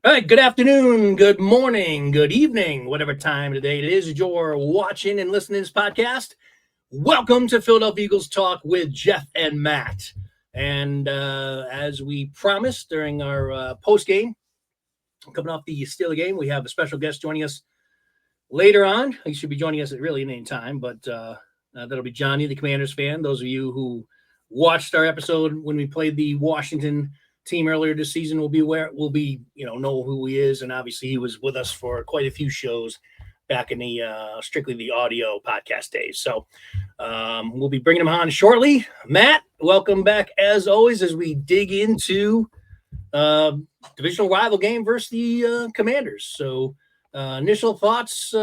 All right, good afternoon, good morning, good evening, whatever time of the day it is you're watching and listening to this podcast. Welcome to Philadelphia Eagles Talk with Geoff and Matt. And as we promised during our post game, coming off the Steelers game, we have a special guest joining us later on. He should be joining us at really any time, but that'll be Johnny, the Commanders fan. Those of you who watched our episode when we played the Washington team earlier this season will know who he is, and obviously he was with us for quite a few shows back in the strictly the audio podcast days. So we'll be bringing him on shortly. Matt, welcome back as always as we dig into divisional rival game versus the Commanders. So initial thoughts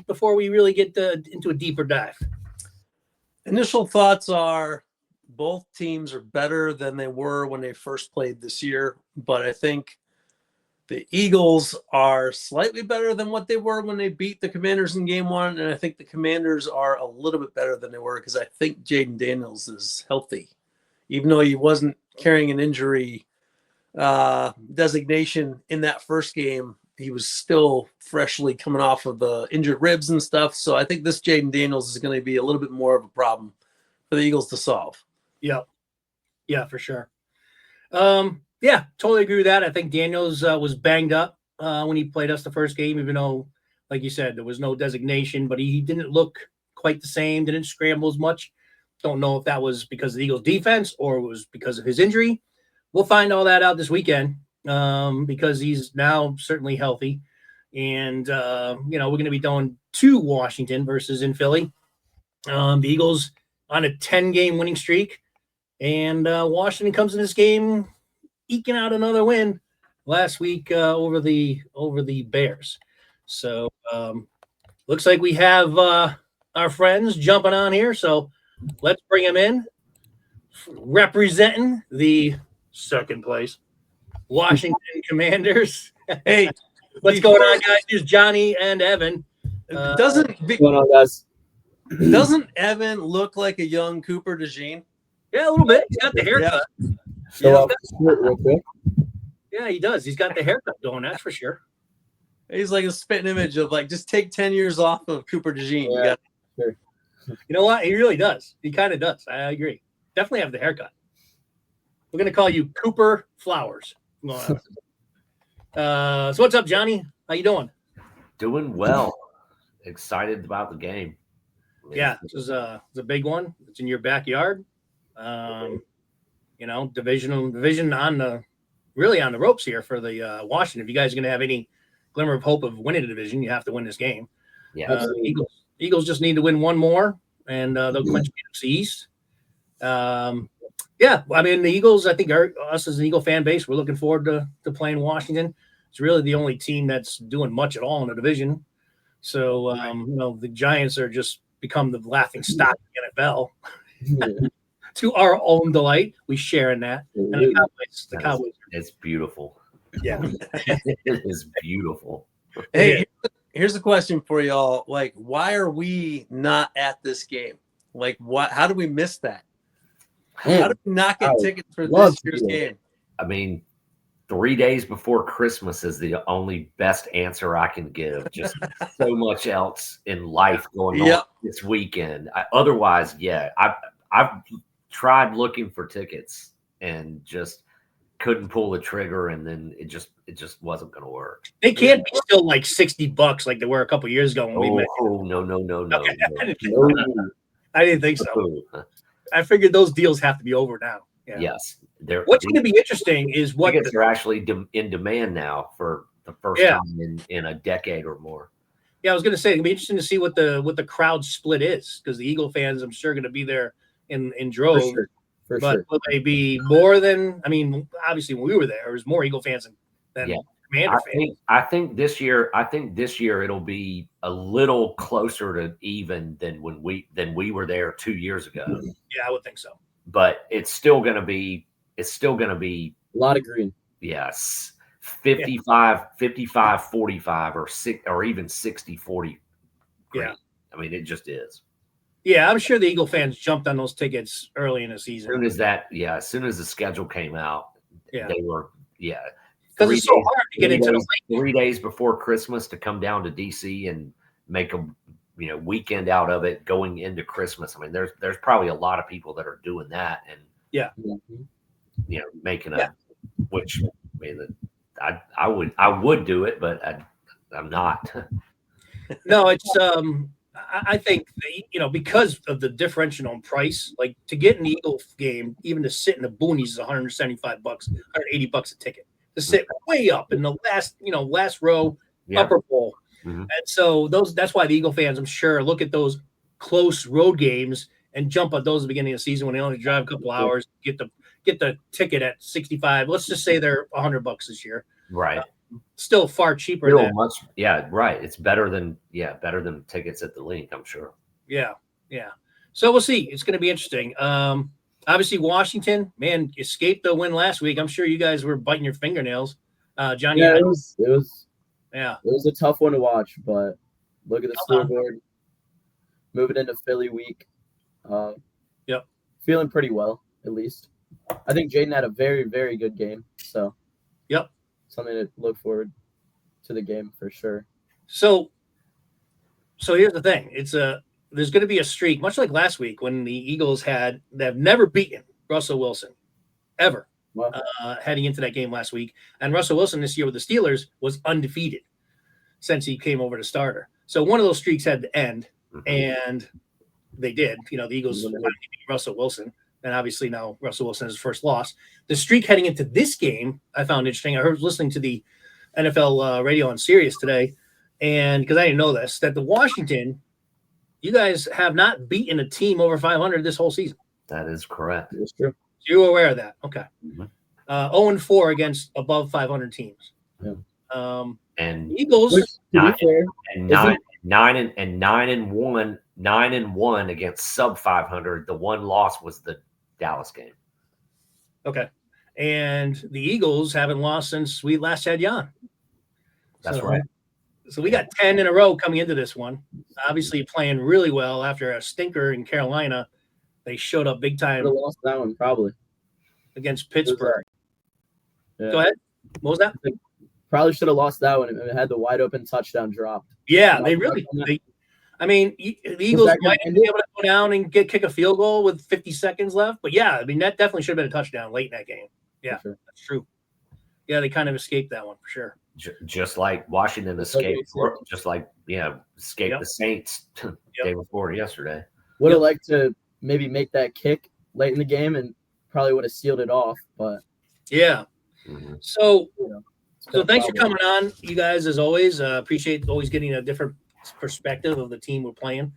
before we really get into a deeper dive. Initial thoughts are both teams are better than they were when they first played this year, but I think the Eagles are slightly better than what they were when they beat the Commanders in game one, and I think the Commanders are a little bit better than they were because I think Jaden Daniels is healthy. Even though he wasn't carrying an injury designation in that first game, he was still freshly coming off of the injured ribs and stuff, so I think this Jaden Daniels is going to be a little bit more of a problem for the Eagles to solve. Yeah, for sure. Yeah, totally agree with that. I think Daniels was banged up when he played us the first game, even though, like you said, there was no designation, but he didn't look quite the same, didn't scramble as much. Don't know if that was because of the Eagles defense or it was because of his injury. We'll find all that out this weekend because he's now certainly healthy. And, we're going to be going to Washington versus in Philly. The Eagles on a 10-game winning streak. And Washington comes in this game eking out another win last week over the Bears. So looks like we have our friends jumping on here. So let's bring them in. Representing the second place Washington Commanders. Hey, what's going on, guys? Here's Johnny and Evan. Doesn't Evan look like a young Cooper DeJean? Yeah, a little bit. He's got the haircut. Yeah, he does. He's got the haircut going, that's for sure. He's like a spitting image of just take 10 years off of Cooper DeJean. Yeah, sure. You know what? He really does. He kind of does. I agree. Definitely have the haircut. We're going to call you Cooper Flowers. So what's up, Johnny? How you doing? Doing well. Excited about the game. Yeah, this is a big one. It's in your backyard. Division on the ropes here for the Washington. If you guys are going to have any glimmer of hope of winning the division, you have to win this game. Yeah, Eagles just need to win one more, and they'll clinch the East. Yeah, I mean the Eagles. I think us as an Eagle fan base, we're looking forward to playing Washington. It's really the only team that's doing much at all in the division. So the Giants are just become the laughing stock of the NFL. To our own delight, we share in that. And the Cowboys. It's beautiful. Yeah, it is beautiful. Hey, here's a question for y'all. Why are we not at this game? How do we miss that? How do we not get tickets for this year's game? I mean, 3 days before Christmas is the only best answer I can give. Just so much else in life going on this weekend. Otherwise, I've tried looking for tickets and just couldn't pull the trigger, and then it just wasn't going to work. They can't be still like $60 like they were a couple years ago when we met. Oh no! Okay. I didn't think so. I figured those deals have to be over now. Yeah. Yes. What's going to be interesting is what tickets are actually in demand now for the first time in a decade or more. Yeah, I was going to say it'd be interesting to see what the crowd split is, because the Eagle fans, I'm sure, going to be there in droves. For but sure. will they be more than? I mean, obviously when we were there was more Eagle fans than Commander fans. I think this year it'll be a little closer to even than when we were there 2 years ago. Yeah, I would think so. But it's still going to be a lot of green. Yes. 55 45 or even 60 40. Yeah. I mean, it just is. Yeah, I'm sure the Eagle fans jumped on those tickets early in the season. As soon as the schedule came out, they were because it's so hard to get into the late. 3 days before Christmas to come down to DC and make a weekend out of it going into Christmas. I mean, there's probably a lot of people that are doing that and making which I mean I would do it, but I'm not. No, it's I think because of the differential in price, like to get an Eagle game, even to sit in the boonies is $175, $180 a ticket to sit way up in the last row, upper bowl. Mm-hmm. And so that's why the Eagle fans, I'm sure, look at those close road games and jump at those at the beginning of the season when they only drive a couple hours, get the ticket at 65. Let's just say they're $100 this year. Right. Still far cheaper than right. It's better than tickets at the Link, I'm sure. Yeah. So we'll see. It's going to be interesting. Obviously Washington, man, escaped the win last week. I'm sure you guys were biting your fingernails. Johnny. Yeah, it was a tough one to watch, but look at the scoreboard. Moving into Philly week. Feeling pretty well, at least. I think Jaden had a very, very good game. So something to look forward to the game for sure. So here's the thing. There's going to be a streak, much like last week when the Eagles have never beaten Russell Wilson ever. Wow. Heading into that game last week. And Russell Wilson this year with the Steelers was undefeated since he came over to starter. So one of those streaks had to end, and they did. The Eagles finally beat Russell Wilson, and obviously now Russell Wilson is his first loss. The streak heading into this game I found interesting. I was listening to the NFL radio on Sirius today, and because I didn't know this, that the Washington, you guys have not beaten a team over 500 this whole season. That is correct. That's true. You're aware of that. Okay. 0-4 against above 500 teams. Yeah. And Eagles 9-1 against sub 500. The one loss was the Dallas game. Okay. And the Eagles haven't lost since we last had Jan. That's right. So we got 10 in a row coming into this one. Obviously playing really well after a stinker in Carolina. They showed up big time. Should have lost that one probably against Pittsburgh. Go ahead. What was that? Probably should have lost that one. It had the wide open touchdown dropped. Yeah, the Eagles might be able to go down and kick a field goal with 50 seconds left. But yeah, that definitely should have been a touchdown late in that game. Yeah, sure. That's true. Yeah, they kind of escaped that one for sure. Just like Washington escaped, escaped the Saints day before yesterday. Would have liked to maybe make that kick late in the game and probably would have sealed it off. But yeah. Mm-hmm. So thanks for coming on, you guys, as always. Appreciate always getting a different perspective of the team we're playing.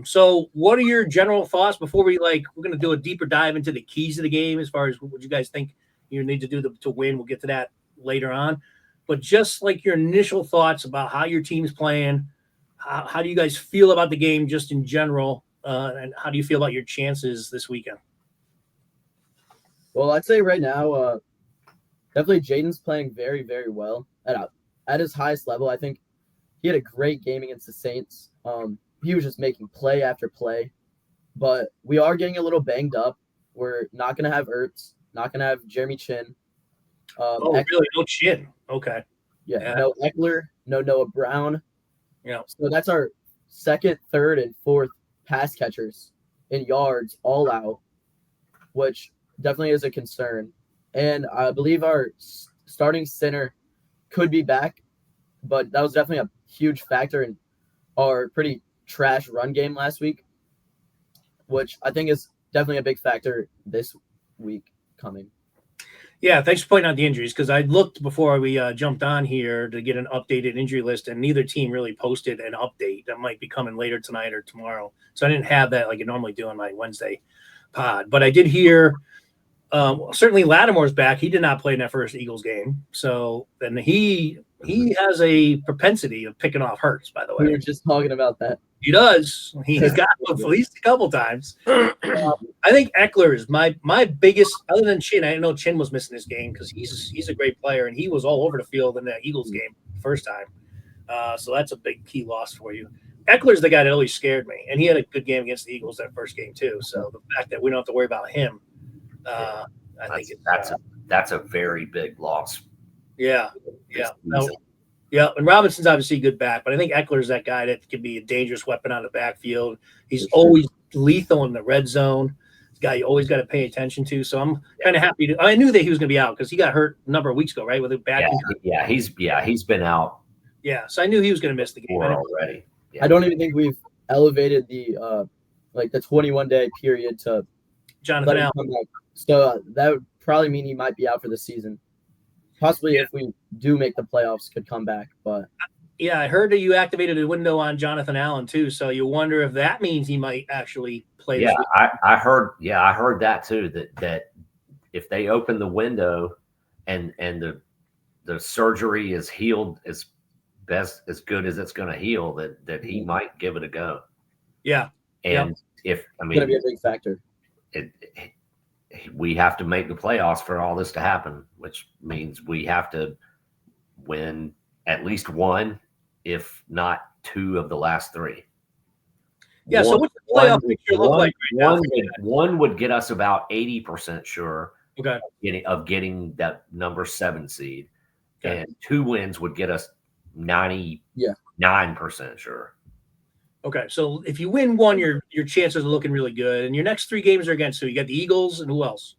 So what are your general thoughts before we're going to do a deeper dive into the keys of the game as far as what you guys think you need to do to win? We'll get to that later on. But just like your initial thoughts about how your team's playing, how do you guys feel about the game just in general, and how do you feel about your chances this weekend? Well, I'd say right now, definitely Jaden's playing very, very well at his highest level. I think he had a great game against the Saints. He was just making play after play. But we are getting a little banged up. We're not going to have Ertz, not going to have Jeremy Chin. Really? No Chin? Okay. Yeah, no Eckler, no Noah Brown. Yeah. So that's our second, third, and fourth pass catchers in yards all out, which definitely is a concern. And I believe our starting center could be back, but that was definitely a huge factor in our pretty trash run game last week, which I think is definitely a big factor this week coming. Yeah, thanks for pointing out the injuries, because I looked before we jumped on here to get an updated injury list, and neither team really posted an update. That might be coming later tonight or tomorrow. So I didn't have that like I normally do on my Wednesday pod. But I did hear certainly Lattimore's back. He did not play in that first Eagles game. So then he has a propensity of picking off Hurts, by the way. We were just talking about that. He does. He's got at least a couple times. I think Eckler is my biggest, other than Chin. I didn't know Chin was missing this game because he's a great player, and he was all over the field in that Eagles game first time. So that's a big key loss for you. Eckler's the guy that always scared me, and he had a good game against the Eagles that first game too. So the fact that we don't have to worry about him, I think that's a very big loss Yeah. this No, season. yeah. And Robinson's obviously a good back, but I think Eckler's that guy that can be a dangerous weapon on the backfield. He's For sure. always lethal in the red zone. He's a guy you always got to pay attention to. So I'm kind of happy I knew that he was going to be out because he got hurt a number of weeks ago, right? With a back. He's been out Yeah. So I knew he was going to miss the game. already. Yeah. I don't even think we've elevated the 21-day period to Jonathan let him Allen. come back. So that would probably mean he might be out for the season. Possibly if we do make the playoffs, could come back. But yeah, I heard that you activated a window on Jonathan Allen too. So you wonder if that means he might actually play. Yeah, I heard that too. That if they open the window and the surgery is healed as good as it's going to heal, that he might give it a go. Yeah, and it's going to be a big factor. We have to make the playoffs for all this to happen, which means we have to win at least one, if not two, of the last three. Yeah. So what's the playoff picture look like right now? One would get us about 80% sure. Okay. Of getting that number 7 seed, Okay. and 2 wins would get us 99% sure. Okay, so if you win one, your chances are looking really good. And your next 3 games are against who? You got the Eagles and who else?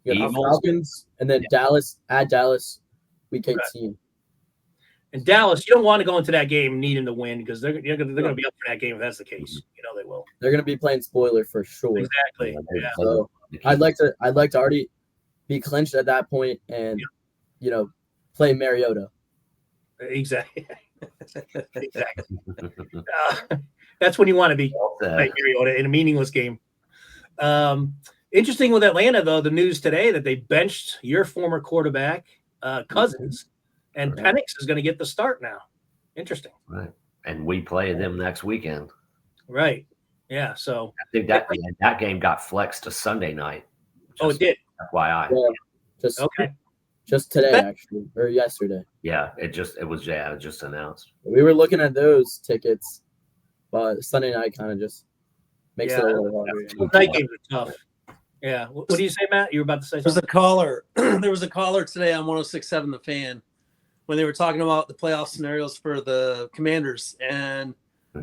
You got the Eagles. Falcons, and then Dallas, at Dallas, week 18. And Dallas, you don't want to go into that game needing to win because they're going to be up for that game if that's the case. You know they will. They're going to be playing spoiler for sure. Exactly. Yeah. So I'd like to already be clinched at that point and play Mariota. Exactly. Exactly. That's when you want to be like Mariota in a meaningless game. Interesting with Atlanta, though, the news today that they benched your former quarterback, Cousins, and Penix is going to get the start now. Interesting. Right. And we play them next weekend. Right. Yeah. So I think that game got flexed to Sunday night. It did. FYI. Yeah. Just today, actually, or yesterday. Yeah, it was just announced. We were looking at those tickets, but Sunday night kind of just makes it a little harder. Night games are tough. Yeah. What do you say, Matt? You were about to say something? There was a caller today on 106.7 The Fan when they were talking about the playoff scenarios for the Commanders. And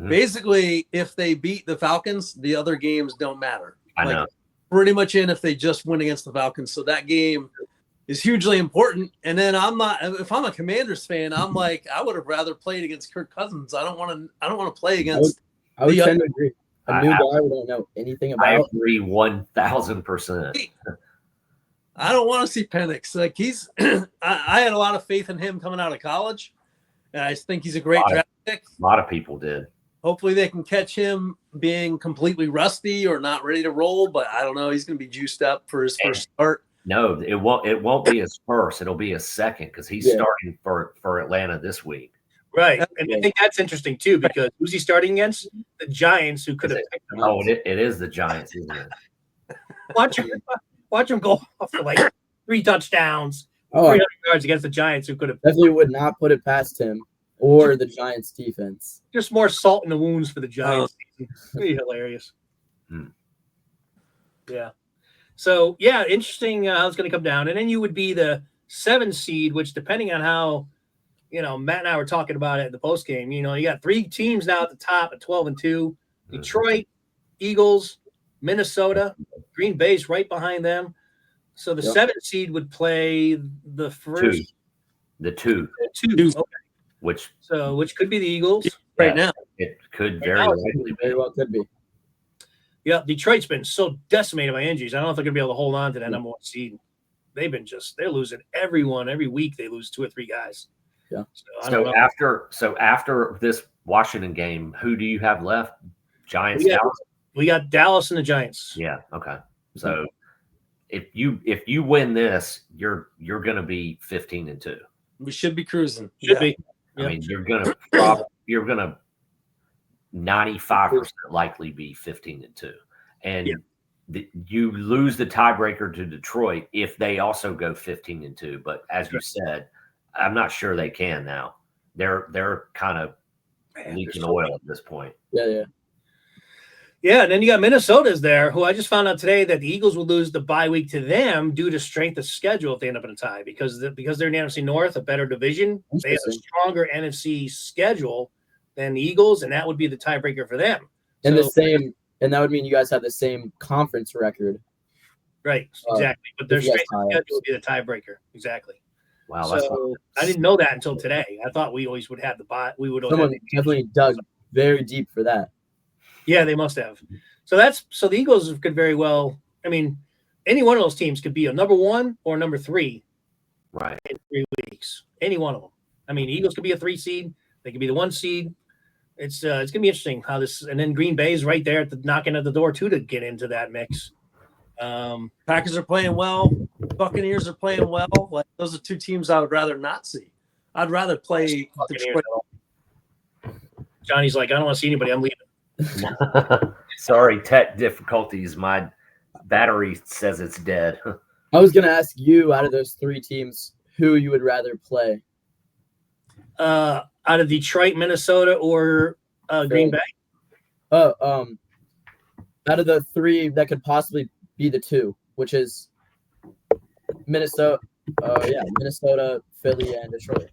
basically, if they beat the Falcons, the other games don't matter. I know. Pretty much in if they just win against the Falcons. So that game is hugely important. And then if I'm a Commanders fan, I'm like, I would have rather played against Kirk Cousins. I don't want to play against. I would tend to agree. A new guy we don't know anything about. I agree 1,000%. I don't want to see Penix. Like I had a lot of faith in him coming out of college, and I think he's a great draft pick. A lot of people did. Hopefully they can catch him being completely rusty or not ready to roll, but I don't know. He's going to be juiced up for his first start. No, it won't be his first. It'll be his second because he's starting for Atlanta this week. Right. And I think that's interesting too because who's he starting against? The Giants, who could have picked him. Oh, it is the Giants, isn't it? Watch him go off for like 3 touchdowns, 300 yards against the Giants, who could have definitely would not put it past him or the Giants defense. Just more salt in the wounds for the Giants. Pretty hilarious. Yeah. So interesting how it's going to come down, and then you would be the 7 seed, which depending on how Matt and I were talking about it in the post game. You got 3 teams now at the top at 12-2: Detroit, Eagles, Minnesota, Green Bay's right behind them. So the 7 seed would play the first, the two, okay. Which could be the Eagles right now. It could very well could be. Yeah, Detroit's been so decimated by injuries. I don't know if they're going to be able to hold on to that number 1 seed. They've been they're losing everyone every week. They lose 2 or 3 guys. Yeah. So after this Washington game, who do you have left? Giants, Dallas? We got Dallas and the Giants. Yeah. Okay. So if you win this, you're going to be 15-2. We should be cruising. Should be. I mean, you're going to 95% likely be 15-2, and you lose the tiebreaker to Detroit if they also go 15-2. But as you said, I'm not sure they can now. They're kind of leaking oil at this point. Yeah. Yeah, and then you got Minnesota's there, who I just found out today that the Eagles will lose the bye week to them due to strength of schedule if they end up in a tie because they're in the NFC North, a better division. They have a stronger NFC schedule than the Eagles, and that would be the tiebreaker for them. And that would mean you guys have the same conference record. Right, exactly. But their strength of schedule would be the tiebreaker. Exactly. Wow. So I didn't know that until today. I thought we always would have the bye. Someone definitely dug very deep for that. Yeah, they must have. So the Eagles could very well. I mean, any one of those teams could be a number 1 or number 3, right, in 3 weeks. Any one of them. I mean, Eagles could be a 3 seed. They could be the 1 seed. It's gonna be interesting how this. And then Green Bay's right there at the knocking at the door too to get into that mix. Packers are playing well. Buccaneers are playing well. Like those are 2 teams I would rather not see. I'd rather play Detroit. Johnny's like, I don't want to see anybody. I'm leaving. Sorry, tech difficulties. My battery says it's dead. I was gonna ask you, out of those 3 teams, who you would rather play? Out of Detroit, Minnesota, or Green Bay? Out of the 3 that could possibly be the 2, which is Minnesota, Philly, and Detroit.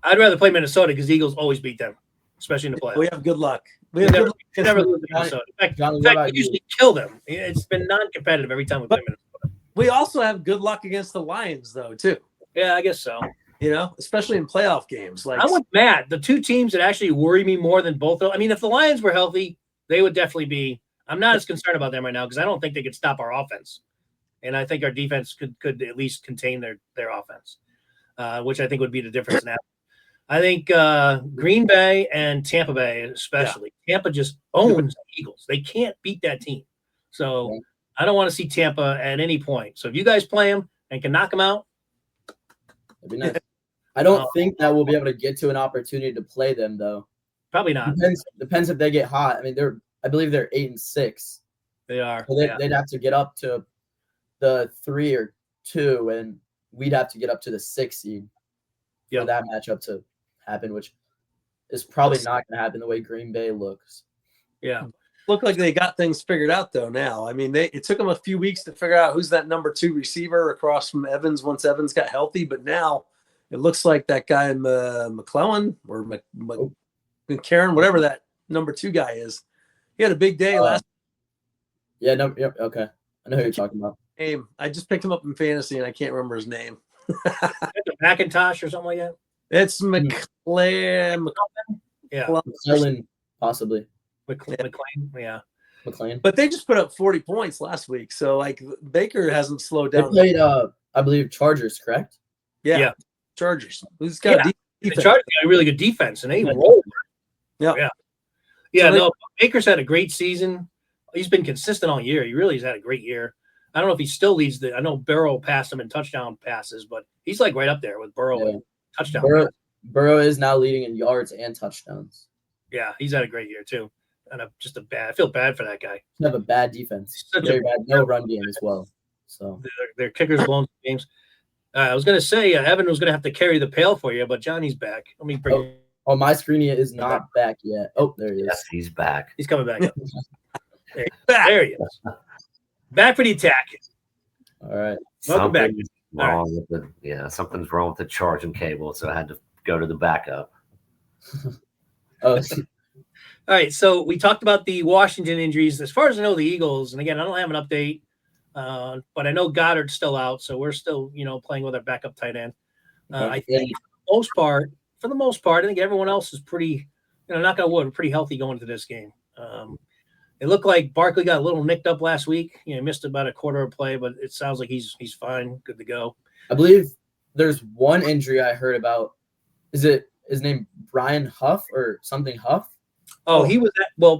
I'd rather play Minnesota because the Eagles always beat them, especially in the playoffs. We have good luck. We never lose to Minnesota. In fact, we usually kill them. It's been non-competitive every time we play Minnesota. We also have good luck against the Lions, though, too. Yeah, I guess so. You know, especially in playoff games. Like I'm with Matt. The 2 teams that actually worry me more than both of them. I mean, if the Lions were healthy, they would definitely be. I'm not as concerned about them right now because I don't think they could stop our offense, and I think our defense could at least contain their offense, which I think would be the difference now. I think Green Bay and Tampa Bay, especially. Yeah. Tampa just owns the Eagles. They can't beat that team. So I don't want to see Tampa at any point. So if you guys play them and can knock them out, that'd be nice. I don't think that we'll be able to get to an opportunity to play them, though. Probably not. Depends if they get hot. I mean, I believe they're 8-6. They are. So they'd have to get up to the 3 or 2, and we'd have to get up to the 6 seed for that matchup to happen, which is probably not going to happen the way Green Bay looks. Yeah. Look like they got things figured out, though, now. I mean, it took them a few weeks to figure out who's that number 2 receiver across from Evans once Evans got healthy, but now it looks like that guy McClellan or McCarron, whatever that number 2 guy is. He had a big day last. Yeah, no, yep, okay. I know who you're talking about. I just picked him up in fantasy, and I can't remember his name. McIntosh or something like that? It's McClain. Yeah. McClellan, possibly. McClain, yeah. McClain. But they just put up 40 points last week, so like Baker hasn't slowed down. They played, I believe, Chargers, correct? Yeah. Chargers. Who's got defense? The Chargers got a really good defense, and they rolled. Yeah. No, Baker's had a great season. He's been consistent all year. He really has had a great year. I don't know if he still leads I know Burrow passed him in touchdown passes, but he's like right up there with Burrow and touchdown. Burrow is now leading in yards and touchdowns. Yeah, he's had a great year too. And I feel bad for that guy. They have a bad defense. Very bad. No run game as well. So their kickers blown games. I was gonna say Evan was gonna have to carry the pail for you, but Johnny's back. Let me bring. Oh, my screen is not back yet. Oh, there he is. Yes, he's back. He's coming back. There he is. Back for the attack. All right. Welcome back. Something's wrong with the charging cable, so I had to go to the backup. All right, so we talked about the Washington injuries. As far as I know, the Eagles, and again, I don't have an update, but I know Goddard's still out, so we're still, playing with our backup tight end. I think for the most part, I think everyone else is pretty, knock on wood, pretty healthy going into this game. It looked like Barkley got a little nicked up last week. He missed about a quarter of play, but it sounds like he's fine, good to go. I believe there's one injury I heard about. Is it his name Brian Huff or something Huff? Oh, he was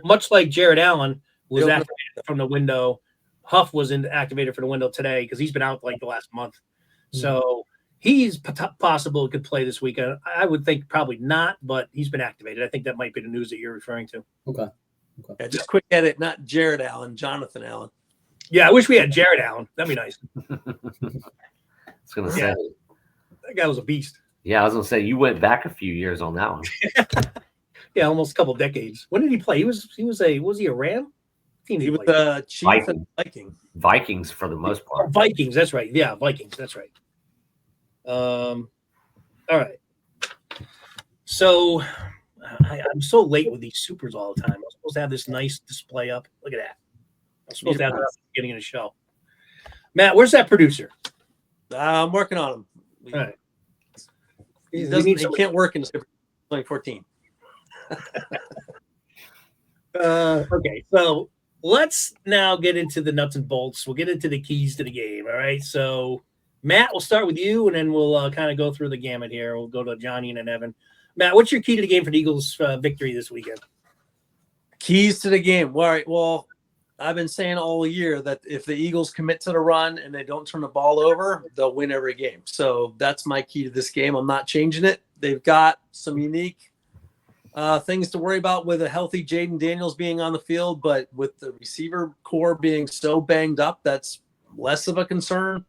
much like Jared Allen was activated from the window. Huff was activated for the window today because he's been out like the last month. Mm-hmm. So he's possible could play this weekend. I would think probably not, but he's been activated. I think that might be the news that you're referring to. Okay. Yeah, just quick edit, not Jared Allen, Jonathan Allen. Yeah, I wish we had Jared Allen. That'd be nice. I was going to say. That guy was a beast. Yeah, I was going to say, you went back a few years on that one. Yeah, almost a couple decades. When did he play? Was he a Ram? Team He was played? the Chief and Viking. Vikings for the most part. Vikings, that's right. Yeah, Vikings, that's right. All right. So I'm so late with these supers all the time. I'm supposed to have this nice display up. Look at that. I'm supposed to have that at the beginning of the show. Matt, where's that producer? I'm working on him. All right. He can't work in 2014. Okay, so let's now get into the nuts and bolts. We'll get into the keys to the game. All right. So, Matt, we'll start with you, and then we'll kind of go through the gamut here. We'll go to Johnny and then Evan. Matt, what's your key to the game for the Eagles' victory this weekend? Keys to the game. All right. Well, I've been saying all year that if the Eagles commit to the run and they don't turn the ball over, they'll win every game. So that's my key to this game. I'm not changing it. They've got some unique things to worry about with a healthy Jaden Daniels being on the field, but with the receiver core being so banged up, that's less of a concern.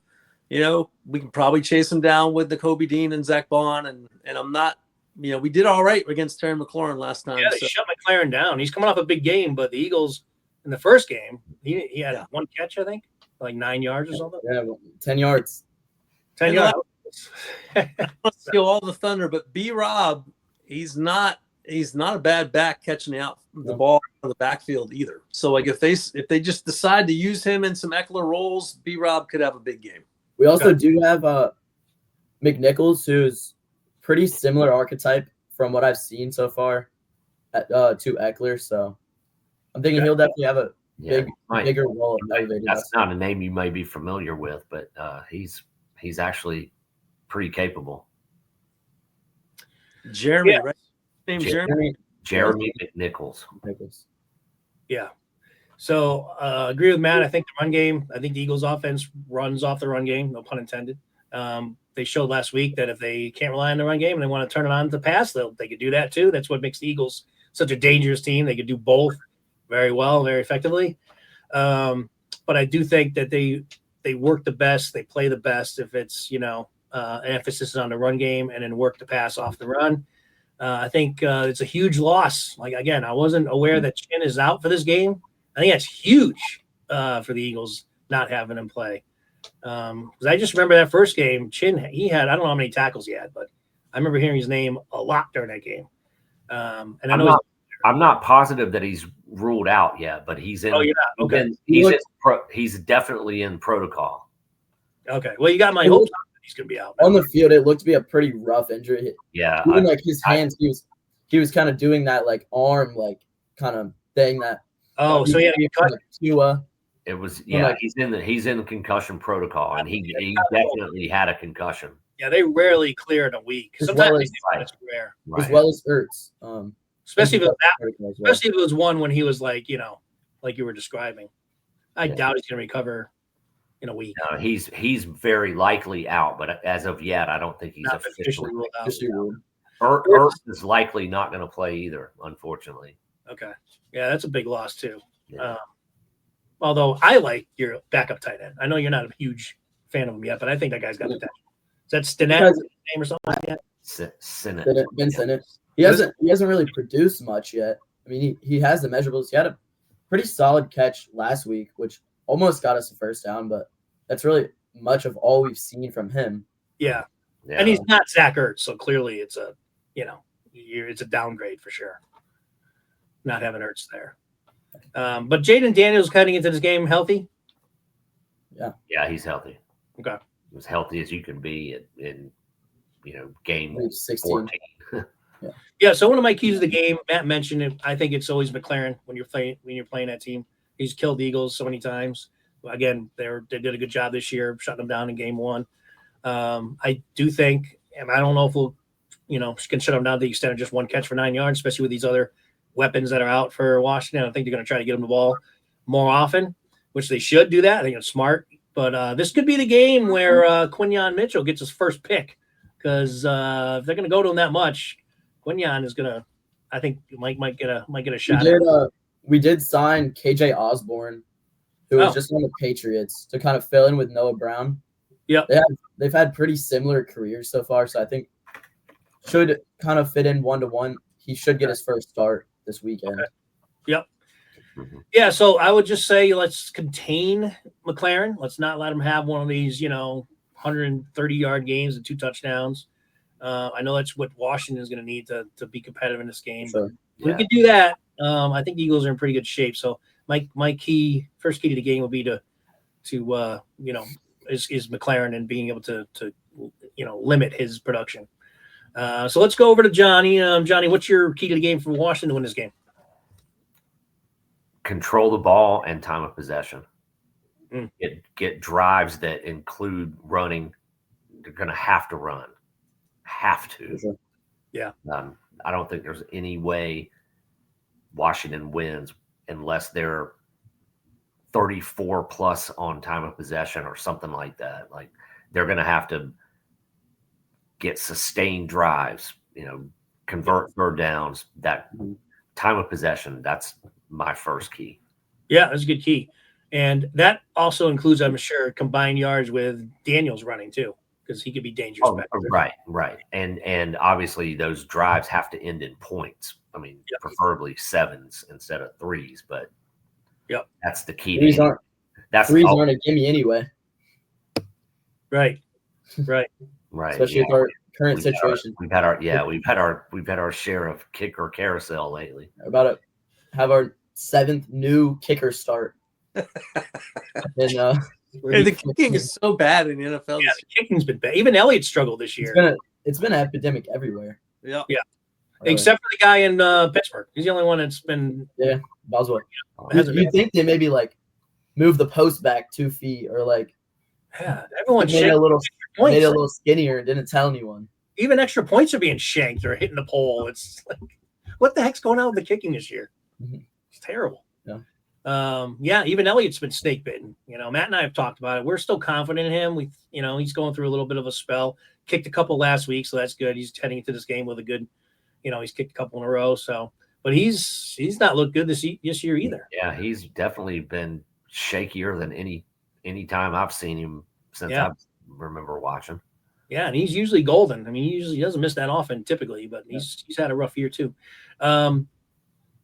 You know, we can probably chase him down with the Kobe Dean and Zach Bond, and I'm not. You know, we did all right against Terry McLaurin last time. Yeah, they shut McLaren down. He's coming off a big game, but the Eagles in the first game, he had one catch, I think, like 9 yards or something. Yeah, 10 yards. 10 yards. Let's steal all the thunder, but B-Rob, he's not a bad back catching the ball out of the backfield either. So like if they just decide to use him in some Eckler roles, B-Rob could have a big game. We also do have McNichols, who's pretty similar archetype from what I've seen so far to Eckler. So I'm thinking he'll definitely have a bigger role. That's not a name you may be familiar with, but he's actually pretty capable. Jeremy, Yeah. right? Name Jeremy McNichols. Yeah. So agree with Matt. I think the run game, I think the Eagles offense runs off the run game, no pun intended. They showed last week that if they can't rely on the run game and they want to turn it on to pass, they could do that too. That's what makes the Eagles such a dangerous team. They could do both very well, very effectively. But I do think that they work the best, they play the best if it's, an emphasis on the run game and then work the pass off the run. I think it's a huge loss. Like, again, I wasn't aware that Chin is out for this game. I think that's huge for the Eagles not having him play. Because I just remember that first game, Chin, he had, I don't know how many tackles he had, but I remember hearing his name a lot during that game. And I know I'm not positive that he's ruled out yet, but he's in. Oh, you're not? Okay. He's definitely in protocol. Okay. Well, you got my hopes up that he's going to be out. On the field, it looked to be a pretty rough injury. Yeah. Even like his hands, he was kind of doing that like arm, like kind of thing that. Oh, so he had a concussion. It was he's in the concussion protocol, and he definitely had a concussion. Yeah, they rarely clear in a week. Sometimes it's rare, as well as Ertz. Especially if it was one when he was like like you were describing. I doubt he's going to recover in a week. No, he's very likely out, but as of yet, I don't think he's officially ruled out. Ertz is likely not going to play either, unfortunately. Okay, yeah, that's a big loss too. Yeah. Although I like your backup tight end. I know you're not a huge fan of him yet, but I think that guy's got potential. Is that Stinnett name or something like that? Sinnett. Ben Sinnett. He hasn't really produced much yet. I mean, he has the measurables. He had a pretty solid catch last week, which almost got us a first down, but that's really much of all we've seen from him. Yeah. And he's not Zach Ertz, so clearly it's a it's a downgrade for sure. Not having Ertz there. But Jaden Daniels cutting into this game healthy? Yeah, he's healthy. Okay. As healthy as you can be in game 16. 14. Yeah, so one of my keys to the game, Matt mentioned it. I think it's always McLaren when you're playing that team. He's killed the Eagles so many times. Again, they did a good job this year, shutting them down in game one. I do think, and I don't know if we'll, can shut them down to the extent of just one catch for 9 yards, especially with these other weapons that are out for Washington. I think they're going to try to get them the ball more often, which they should do that. I think it's smart. But this could be the game where Quinyon Mitchell gets his first pick because if they're going to go to him that much, Quinyon is going to, I think, might get a shot. We did sign KJ Osborne, who was just on the Patriots, to kind of fill in with Noah Brown. Yeah, they've had pretty similar careers so far, so I think should kind of fit in 1-to-1. he should get his first start this weekend. Okay. Yep. Mhm. Yeah, so I would just say let's contain McLaren. Let's not let him have one of these, 130-yard games and 2 touchdowns. I know that's what Washington is going to need to be competitive in this game. Sure. If we can do that, I think the Eagles are in pretty good shape. So my first key to the game will be to is McLaren and being able to limit his production. So let's go over to Johnny. Johnny, what's your key to the game for Washington to win this game? Control the ball and time of possession. Mm. Get drives that include running. They're going to have to run. Have to. Sure. Yeah. I don't think there's any way Washington wins unless they're 34 plus on time of possession or something like that. Like they're going to have to get sustained drives, convert third downs. That time of possession, that's my first key. Yeah, that's a good key. And that also includes, I'm sure, combined yards with Daniels running too, because he could be dangerous. Right. And obviously those drives have to end in points. I mean, preferably 7s instead of 3s, but that's the key. Threes aren't a gimme anyway. Right. Especially with our current situation. We've had our share of kicker carousel lately. We're about to have our 7th new kicker start. And the kicking is so bad in the NFL. Yeah, the kicking's been bad. Even Elliott struggled this year. It's been an epidemic everywhere. Yeah. Except for the guy in Pittsburgh. He's the only one that's been. Yeah, Boswell. You think they maybe move the post back 2 feet or everyone made it a little skinnier and didn't tell anyone. Even extra points are being shanked or hitting the pole. It's like, what the heck's going on with the kicking this year? Mm-hmm. It's terrible. Yeah. Even Elliott's been snake bitten. Matt and I have talked about it. We're still confident in him. He's going through a little bit of a spell. Kicked a couple last week, so that's good. He's heading into this game with a good, he's kicked a couple in a row. So, but he's not looked good this year either. Yeah, he's definitely been shakier than any time I've seen him since I remember watching. Yeah, and he's usually golden. I mean, he doesn't miss that often typically, but he's had a rough year too.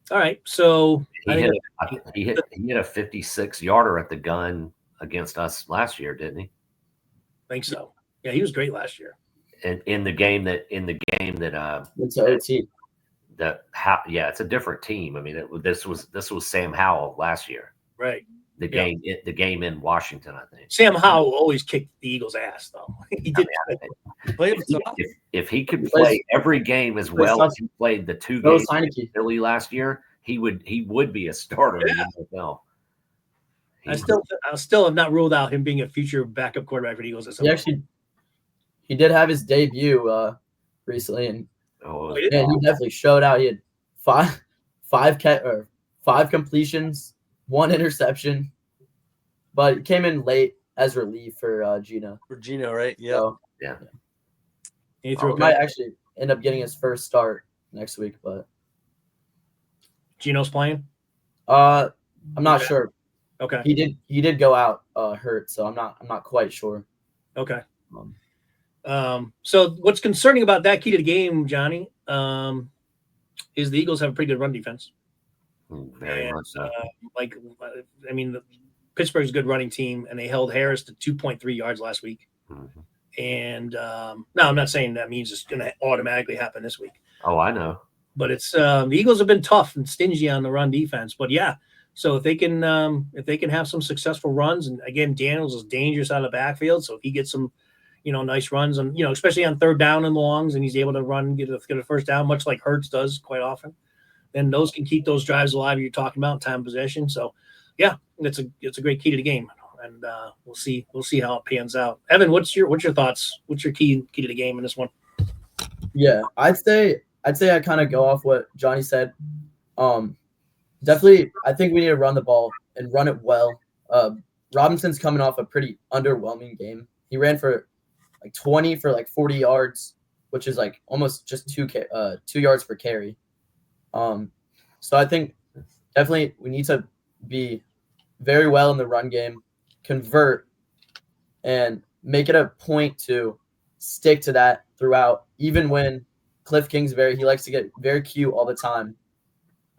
All right, so he hit a 56-yarder at the gun against us last year, didn't he? I think so. Yeah, he was great last year. And in the game that it's OT. It's a different team. I mean, this was Sam Howell last year. Right. The game in Washington, I think. Sam Howell always kicked the Eagles' ass, though. He did. If he could play every game as well as he played the 2 games in Philly last year, he would be a starter in the NFL. I still have not ruled out him being a future backup quarterback for the Eagles. He did have his debut recently, and he definitely showed out. He had five completions, 1 interception, but he came in late as relief for Gino. For Gino, right? Yeah. So, He might actually end up getting his first start next week, but Gino's playing. I'm not sure. Okay. He did go out hurt, so I'm not quite sure. Okay. So what's concerning about that key to the game, Johnny, is the Eagles have a pretty good run defense. Very much so. Pittsburgh's a good running team, and they held Harris to 2.3 yards last week. Mm-hmm. And no, I'm not saying that means it's going to automatically happen this week. Oh, I know. But it's the Eagles have been tough and stingy on the run defense. But so if they can have some successful runs, and again, Daniels is dangerous out of the backfield. So if he gets some, nice runs, and especially on third down and longs, and he's able to run, get a first down, much like Hurts does quite often, then those can keep those drives alive you're talking about, time possession. So it's a great key to the game, and we'll see how it pans out. Evan, what's your thoughts? What's your key to the game in this one? Yeah, I'd say I kind of go off what Johnny said. Definitely, I think we need to run the ball and run it well. Robinson's coming off a pretty underwhelming game. He ran for 20 for 40 yards, which is almost just 2 yards per carry. So I think definitely we need to be very well in the run game, convert, and make it a point to stick to that throughout, even when Cliff Kingsbury, he likes to get very cute all the time.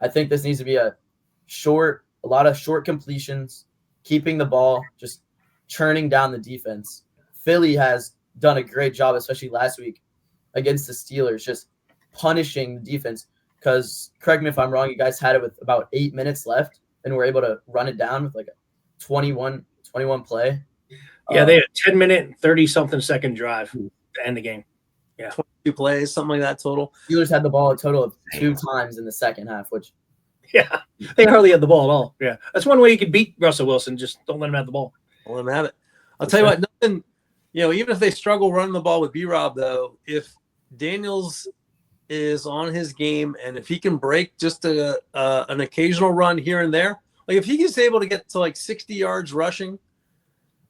I think this needs to be a lot of short completions, keeping the ball, just churning down the defense. Philly has done a great job, especially last week against the Steelers, just punishing the defense. Because, correct me if I'm wrong, you guys had it with about 8 minutes left and were able to run it down with like a 21 play. Yeah, they had a 10-minute and 30-something second drive to end the game. Yeah. 22 plays, something like that total. Steelers had the ball a total of 2 times in the second half, which yeah, they hardly had the ball at all. Yeah, that's one way you could beat Russell Wilson. Just don't let him have the ball. Don't let him have it. I'll tell you what, nothing. Even if they struggle running the ball with B-Rob, though, if Daniels is on his game and if he can break just an occasional run here and there, like if he gets able to get to like 60 yards rushing,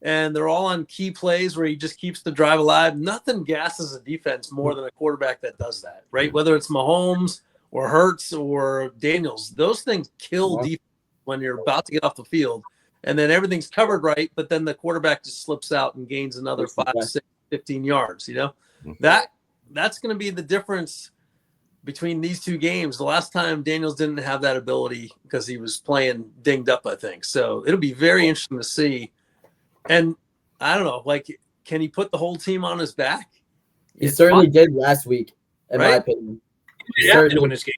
and they're all on key plays where he just keeps the drive alive, nothing gasses a defense more than a quarterback that does that, right? Whether it's Mahomes or Hurts or Daniels, those things kill defense when you're about to get off the field. And then everything's covered right, but then the quarterback just slips out and gains another 5, 6, 15 yards, That's going to be the difference between these two games. The last time Daniels didn't have that ability because he was playing dinged up, I think. So it'll be very interesting to see. And I don't know, can he put the whole team on his back? He certainly did last week, in my opinion. Yeah, to win this game.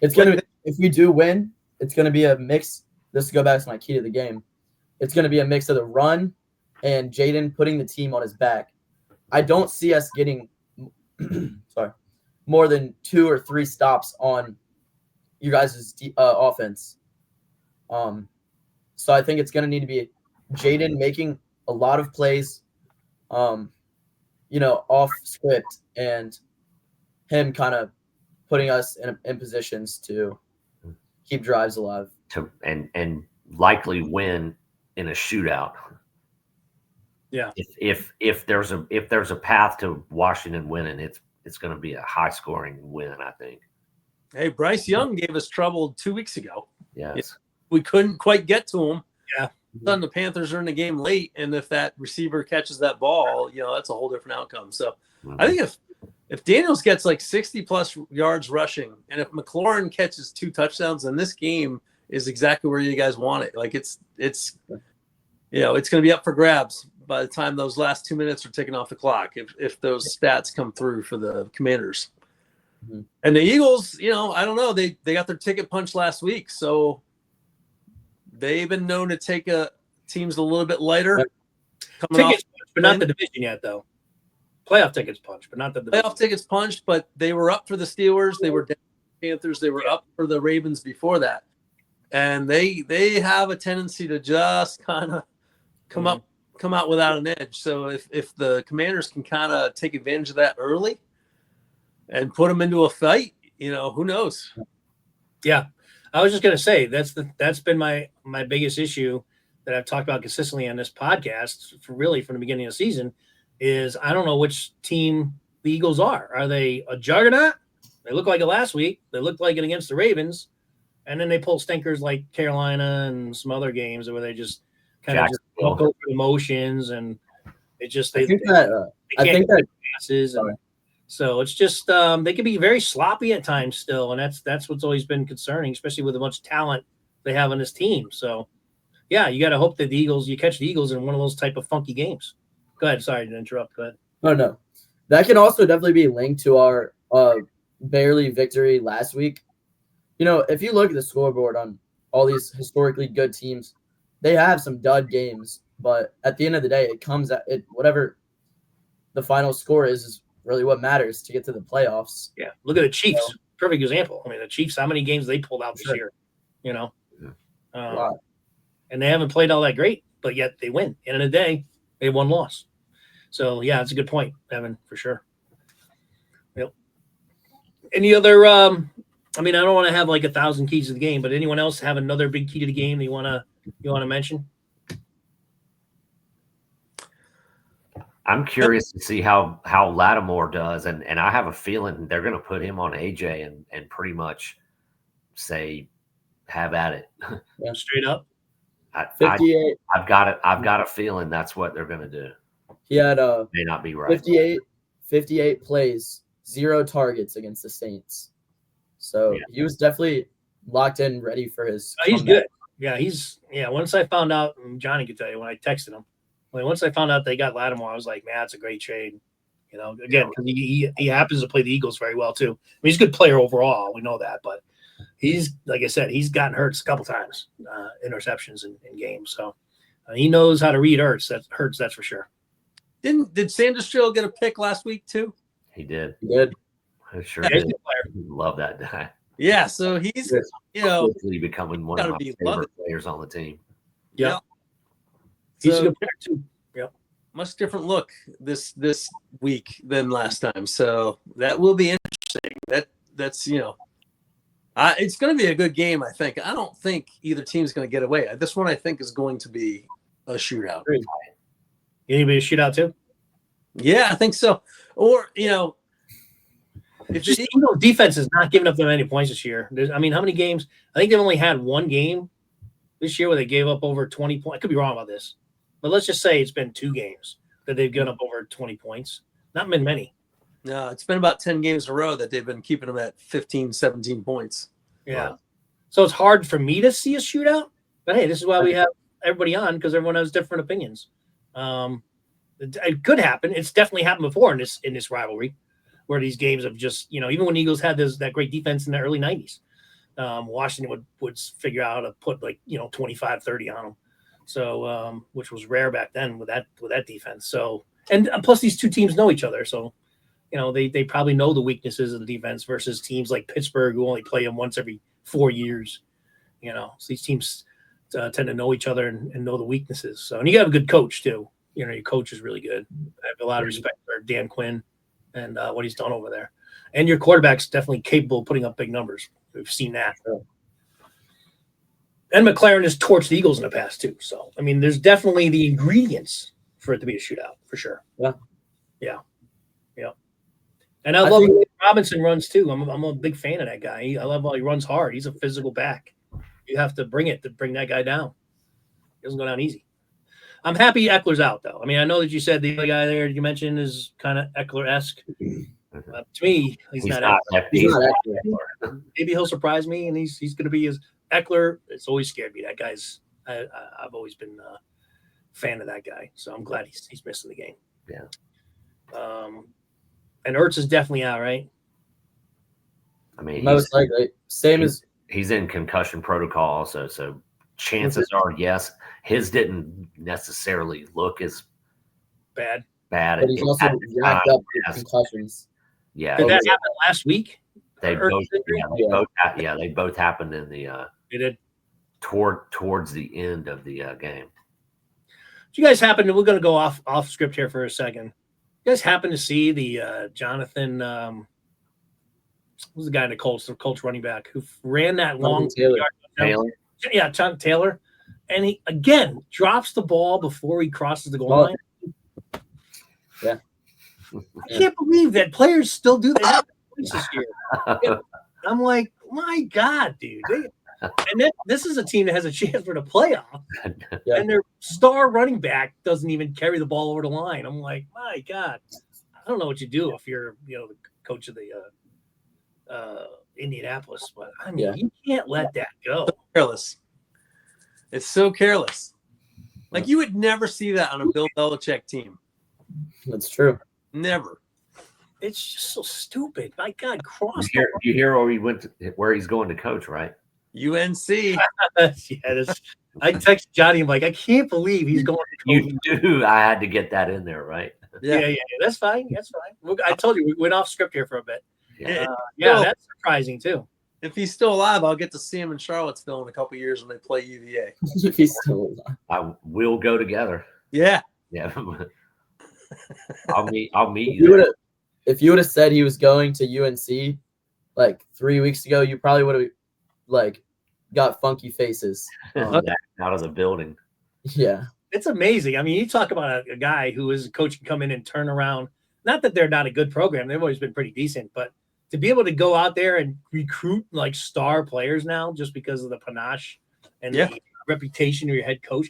It's going to, if we do win, it's going to be a mix. This to go back to my key to the game. It's going to be a mix of the run and Jaden putting the team on his back. I don't see us getting more than 2 or 3 stops on you guys' offense. So I think it's going to need to be Jaden making a lot of plays, off script, and him kind of putting us in positions to keep drives alive. And likely win in a shootout. Yeah. If there's a path to Washington winning, it's going to be a high scoring win, I think. Hey, Bryce Young gave us trouble 2 weeks ago. Yes. We couldn't quite get to him. Yeah. Then the Panthers are in the game late, and if that receiver catches that ball, that's a whole different outcome. So I think if Daniels gets like 60 plus yards rushing, and if McLaurin catches 2 touchdowns, then this game is exactly where you guys want it. Like it's going to be up for grabs by the time those last 2 minutes are ticking off the clock. If those stats come through for the Commanders. Mm-hmm. And the Eagles, I don't know. They got their ticket punched last week, so they've been known to take teams a little bit lighter. Tickets punched, but not the division yet, though. Playoff tickets punched, but not the division. Playoff tickets punched, but they were up for the Steelers. They were down for the Panthers. They were up for the Ravens before that. And they have a tendency to just kind of come out without an edge. So if the Commanders can kind of take advantage of that early and put them into a fight, who knows? Yeah. I was just going to say that's been my biggest issue that I've talked about consistently on this podcast from the beginning of the season is I don't know which team the Eagles are. Are they a juggernaut? They look like it last week. They looked like it against the Ravens. And then they pull stinkers like Carolina and some other games where they just kind of just walk over the motions, and it just they can't get passes. And so it's just they can be very sloppy at times still, and that's what's always been concerning, especially with the much talent they have on this team. So yeah, you got to hope that you catch the Eagles in one of those type of funky games. Go ahead. Sorry to interrupt. Go ahead. Oh no, that can also definitely be linked to our barely victory last week. If you look at the scoreboard on all these historically good teams, they have some dud games, but at the end of the day, it comes at it. Whatever the final score is really what matters to get to the playoffs. Yeah, look at the Chiefs. Perfect example. I mean, the Chiefs. How many games they pulled out this year? And they haven't played all that great, but yet they win. End of the day, they won loss. So yeah, that's a good point, Evan, for sure. Yep. Any other? I don't want to have like 1,000 keys to the game, but anyone else have another big key to the game that you want to mention? I'm curious to see how Lattimore does, and I have a feeling they're going to put him on AJ and pretty much say, "Have at it." Yeah, straight up. 58. I've got a feeling that's what they're going to do. He had may not be right. 58 plays, 0 targets against the Saints. So he was definitely locked in, ready for his He's comeback. good. Yeah, once I found out, and Johnny could tell you when I texted him, once I found out they got Lattimore, I was like, man, that's a great trade. Again, because he happens to play the Eagles very well, too. I mean, he's a good player overall. We know that. But he's, like I said, he's gotten hurt a couple times, interceptions in games. So he knows how to read Hurts. That's for sure. Did Sanders get a pick last week, too? He did. He did. I sure Yeah, did. Love that guy. Yeah, so he's, quickly becoming one of my favorite players on the team. Yeah. He's a good player, too. Yep. Much different look this week than last time. So that will be interesting. That's it's going to be a good game, I think. I don't think either team's going to get away. This one I think is going to be a shootout. Anybody a shootout too? Yeah, I think so. Or, if defense is not giving up that many points this year. How many games? I think they've only had one game this year where they gave up over 20 points. I could be wrong about this, but let's just say it's been 2 games that they've given up over 20 points. Not been many. No, it's been about 10 games in a row that they've been keeping them at 15, 17 points. Yeah. So it's hard for me to see a shootout, but hey, this is why we have everybody on, because everyone has different opinions. It could happen. It's definitely happened before in this rivalry, where these games have just, even when Eagles had that great defense in the early 90s, Washington would figure out how to put 25, 30 on them. So, which was rare back then with that defense. So, and plus these two teams know each other. So, they probably know the weaknesses of the defense versus teams like Pittsburgh who only play them once every 4 years. So these teams tend to know each other and know the weaknesses. So, and you got a good coach too. Your coach is really good. I have a lot of respect for Dan Quinn and what he's done over there. And your quarterback's definitely capable of putting up big numbers. We've seen that. And McLaren has torched the Eagles in the past too. So, there's definitely the ingredients for it to be a shootout for sure. Yeah. And I love the way Robinson runs too. I'm a big fan of that guy. I love how he runs hard. He's a physical back. You have to bring it to bring that guy down. He doesn't go down easy. I'm happy Eckler's out though. I know that you said the other guy there you mentioned is kind of Eckler-esque. To me, he's not Eckler. Maybe he'll surprise me, and he's going to be his Eckler. It's always scared me. That guy's. I've always been a fan of that guy, so I'm glad he's missing the game. Yeah. And Ertz is definitely out, right? Most likely. Same as he's in concussion protocol also, so chances are yes. His didn't necessarily look as bad. But he's also racked up concussions. Yeah. Did that happen last week? They both happened in the they did towards the end of the game. Do you guys happen to, we're going to go off script here for a second. You guys happen to see the Jonathan, who's the guy in the Colts running back who ran that long Taylor? Yeah, John Taylor. And he, again, drops the ball before he crosses the goal line. Yeah. I can't believe that players still do that this year. I'm like, my God, dude. And this is a team that has a chance for the playoff. Yeah. And their star running back doesn't even carry the ball over the line. I'm like, my God. I don't know what you do if you're, the coach of the Indianapolis. But, you can't let that go. So careless. It's so careless. Like, you would never see that on a Bill Belichick team. That's true. Never. It's just so stupid. My God, You hear where he's going to coach, right? UNC. Yeah, I texted Johnny. I'm like, I can't believe he's going to coach. You knew I had to get that in there, right? Yeah. That's fine. I told you we went off script here for a bit. Yeah, that's surprising too. If he's still alive, I'll get to see him in Charlottesville in a couple of years when they play UVA. If he's still alive. I will go together. Yeah. I'll meet you. If you would have said he was going to UNC like 3 weeks ago, you probably would have got funky faces. Out of the building. Yeah. It's amazing. You talk about a guy who is a coach can come in and turn around. Not that they're not a good program. They've always been pretty decent, but to be able to go out there and recruit star players now just because of the panache and the reputation of your head coach.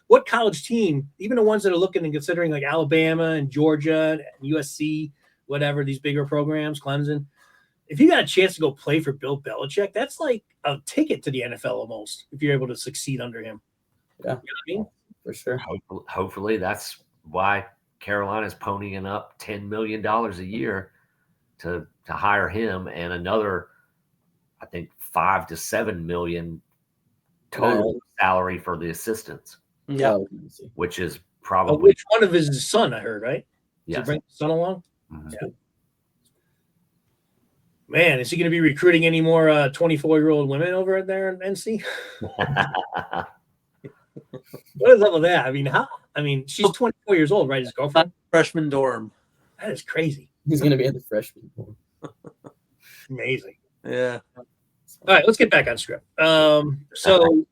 What college team, even the ones that are looking and considering like Alabama and Georgia and USC, whatever, these bigger programs, Clemson. If you got a chance to go play for Bill Belichick, that's like a ticket to the NFL almost, if you're able to succeed under him. Yeah. You know what I mean? For sure. Hopefully that's why Carolina's ponying up $10 million a year to hire him, and another, I think, 5 to 7 million total salary for the assistants. Yeah. Which is probably which one of his son, I heard, right? Does he bring his son along? Mm-hmm. Yeah. Man, is he going to be recruiting any more 24-year-old women over there in NC? What is up with that? I mean, she's 24 years old, right? His girlfriend? Freshman dorm. That is crazy. He's going to be in the freshman dorm. Amazing. Yeah. All right, let's get back on script. So,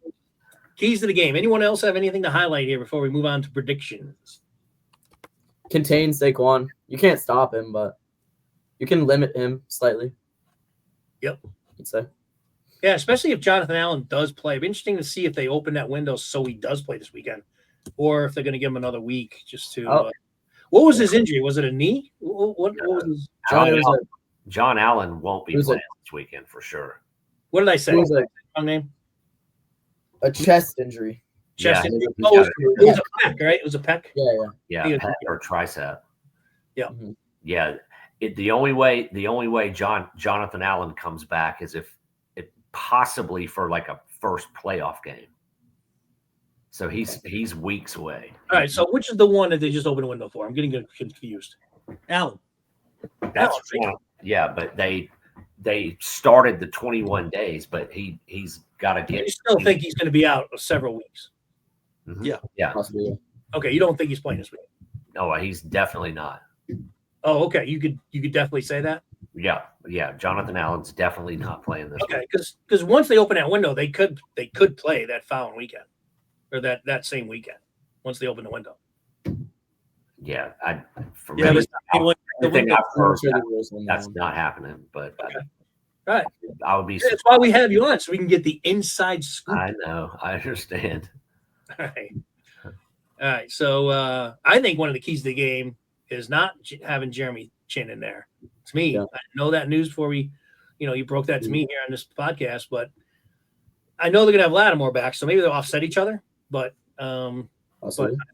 keys to the game. Anyone else have anything to highlight here before we move on to predictions? Contain Saquon. You can't stop him, but you can limit him slightly. Yep. I'd say. Yeah, especially if Jonathan Allen does play. It'd be interesting to see if they open that window so he does play this weekend, or if they're going to give him another week just to. What was his injury? Was it a knee? What was his? John Allen won't be playing this weekend for sure. What did I say? Wrong name? A chest injury. Chest injury. Oh, it was a pec, right? It was a pec. Yeah, pec or tricep. Yeah. Mm-hmm. Yeah. The only way Jonathan Allen comes back is if it possibly for like a first playoff game. So he's weeks away. All right. So which is the one that they just opened a window for? I'm getting confused. Allen. That's right. Yeah, but they started the 21 days, but he's got to get. You still think he's going to be out several weeks? Mm-hmm. Yeah. Possibly. Okay. You don't think he's playing this week? No, he's definitely not. Oh, okay. You could definitely say that. Yeah. Jonathan Allen's definitely not playing this. Okay, because once they open that window, they could play that following weekend, or that same weekend. Once they open the window. Yeah, everything I've heard, that's not happening. But okay. All right, I would be. That's why we have you on, so we can get the inside scoop. I know. I understand. All right. So I think one of the keys to the game is not having Jeremy Chin in there. It's me. Yeah. I know that news before you broke that to me here on this podcast, but I know they're going to have Lattimore back, so maybe they'll offset each other. But I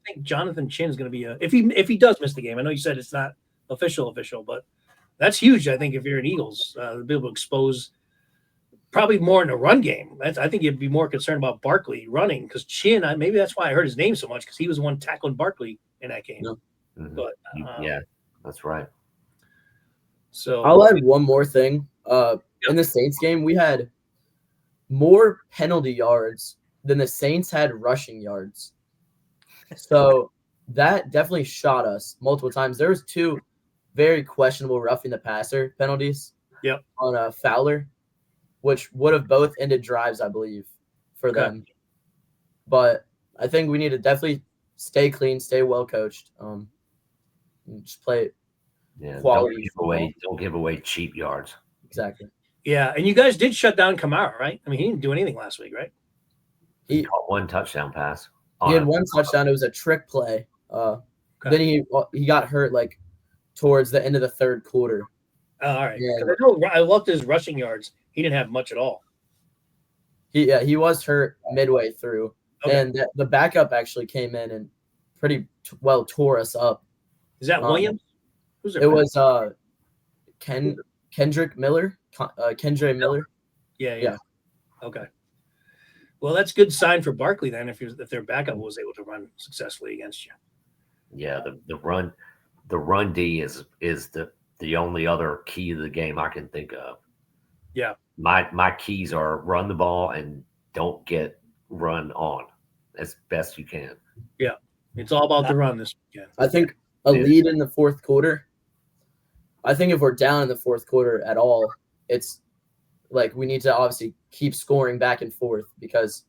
think Jonathan Chin is going to be if he does miss the game. I know you said it's not official, but that's huge. I think if you're an Eagles, to be able to expose probably more in the run game. I think you'd be more concerned about Barkley running because Chin. Maybe that's why I heard his name so much because he was the one tackling Barkley in that game. Yeah. Mm-hmm. But yeah, that's right. So I'll add one more thing. In the Saints game, we had more penalty yards than the Saints had rushing yards. So that definitely shot us multiple times. There was 2 very questionable roughing the passer penalties. Yep. On Fowler, which would have both ended drives, I believe, for them. But I think we need to definitely stay clean, stay well coached. Just play quality. Don't give away cheap yards. Exactly. Yeah, and you guys did shut down Kamara, right? I mean, he didn't do anything last week, right? He caught 1 touchdown pass. He had 1 touchdown. It was a trick play. Then he got hurt like towards the end of the third quarter. Oh, all right. Yeah. I looked at his rushing yards. He didn't have much at all. He was hurt midway through, and the backup actually came in and pretty well tore us up. Is that Williams? It was Kendrick Miller. Kendre Miller. Yeah. Okay. Well, that's a good sign for Barkley then if their backup was able to run successfully against you. Yeah, the run D is the only other key to the game I can think of. Yeah. My keys are run the ball and don't get run on as best you can. Yeah. It's all about the run this weekend. I think a lead in the fourth quarter. I think if we're down in the fourth quarter at all, it's like we need to obviously keep scoring back and forth because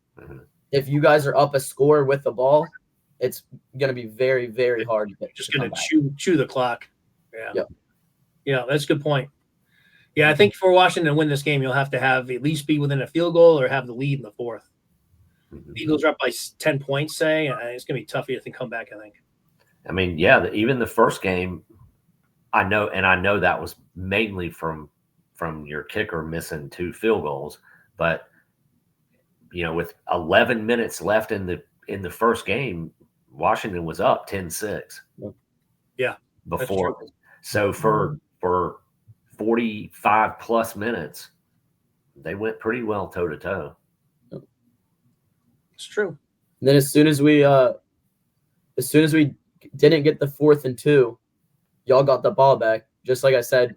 if you guys are up a score with the ball, it's going to be very, very hard. Just going to chew the clock. Yeah. Yep. Yeah, that's a good point. Yeah, I think for Washington to win this game, you'll have to have at least be within a field goal or have the lead in the fourth. The Eagles are up by 10 points, say. It's going to be tough for you to come back, I think. I mean, yeah, even the first game, I know that was mainly from your kicker missing 2 field goals, but with 11 minutes left in the first game, Washington was up 10-6. Yeah. Before. So for 45 plus minutes, they went pretty well toe to toe. It's true. And then as soon as we didn't get the 4th and 2, y'all got the ball back. Just like I said,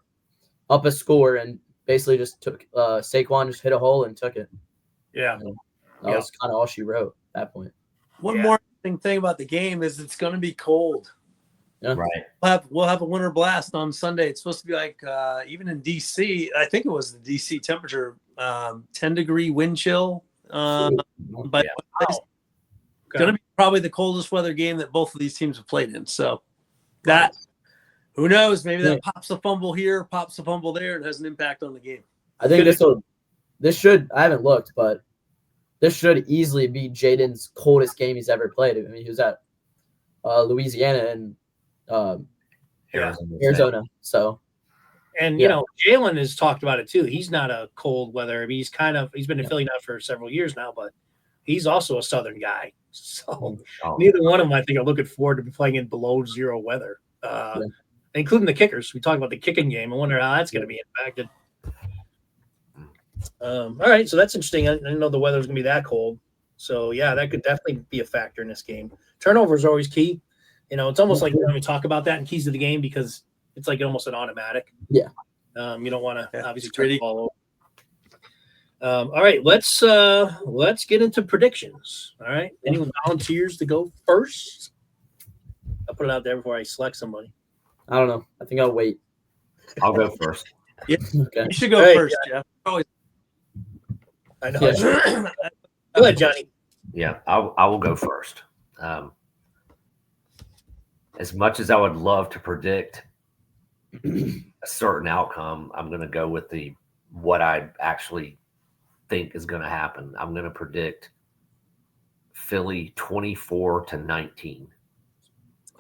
up a score and basically just took Saquon just hit a hole and took it. Yeah. That was kind of all she wrote at that point. One more thing about the game is it's going to be cold. Yeah. Right. We'll have a winter blast on Sunday. It's supposed to be like even in DC. I think it was the DC temperature, 10-degree wind chill. But it's going to be probably the coldest weather game that both of these teams have played in. So that, who knows? Maybe that pops a fumble here, pops a fumble there, and has an impact on the game. I think this should. I haven't looked, but this should easily be Jaden's coldest game he's ever played. I mean, he was at Louisiana and Arizona. So, and Jalen has talked about it too. He's not a cold weather. I mean, he's been in Philly now for several years now, but he's also a Southern guy. So neither one of them, I think, are looking forward to be playing in below zero weather, including the kickers. We talked about the kicking game. I wonder how that's going to be impacted. All right, so that's interesting. I didn't know the weather was going to be that cold. So, yeah, that could definitely be a factor in this game. Turnovers are always key. It's almost like we don't even talk about that in keys to the game because it's like almost an automatic. Yeah. You don't want to obviously turn the ball over. All right, let's get into predictions. All right, anyone volunteers to go first? I'll put it out there before I select somebody. I don't know. I think I'll wait. I'll go first. Yeah, okay. You should go first, Jeff. I know. Yeah. Go ahead, Johnny. Yeah, I will go first. As much as I would love to predict a certain outcome, I'm going to go with what I actually think is going to happen. I'm going to predict Philly 24-19.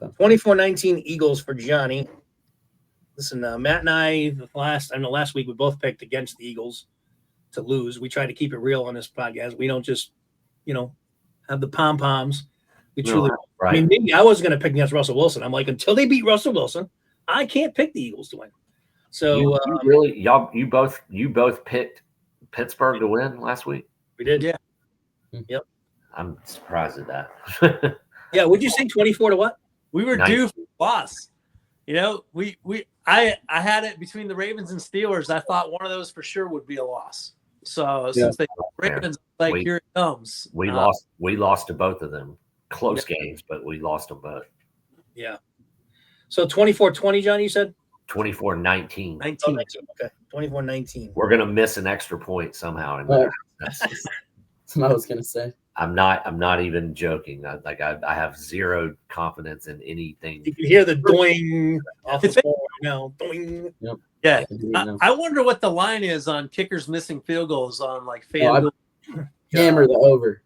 24-19 Eagles for Johnny. Listen, Matt and I, last week we both picked against the Eagles to lose. We try to keep it real on this podcast. We don't just, have the pom-poms. We truly – right. I mean, maybe I was going to pick against Russell Wilson. I'm like, until they beat Russell Wilson, I can't pick the Eagles to win. So you both picked Pittsburgh to win last week? We did. Yeah. Yep. I'm surprised at that. Yeah, would you say 24 to what? We were due for a loss. I had it between the Ravens and Steelers. I thought one of those for sure would be a loss. So since the Ravens, here it comes. We lost to both of them. Close games, but we lost them both. Yeah. So 24-20, John, you said? 24-19. 19. Okay. 24-19. We're gonna miss an extra point somehow in there. That's what I was gonna say. I'm not even joking. I have zero confidence in anything. You can hear the doing off the floor now. Doing. Yep. Yeah. I wonder what the line is on kickers missing field goals on FanDuel. Hammer the over.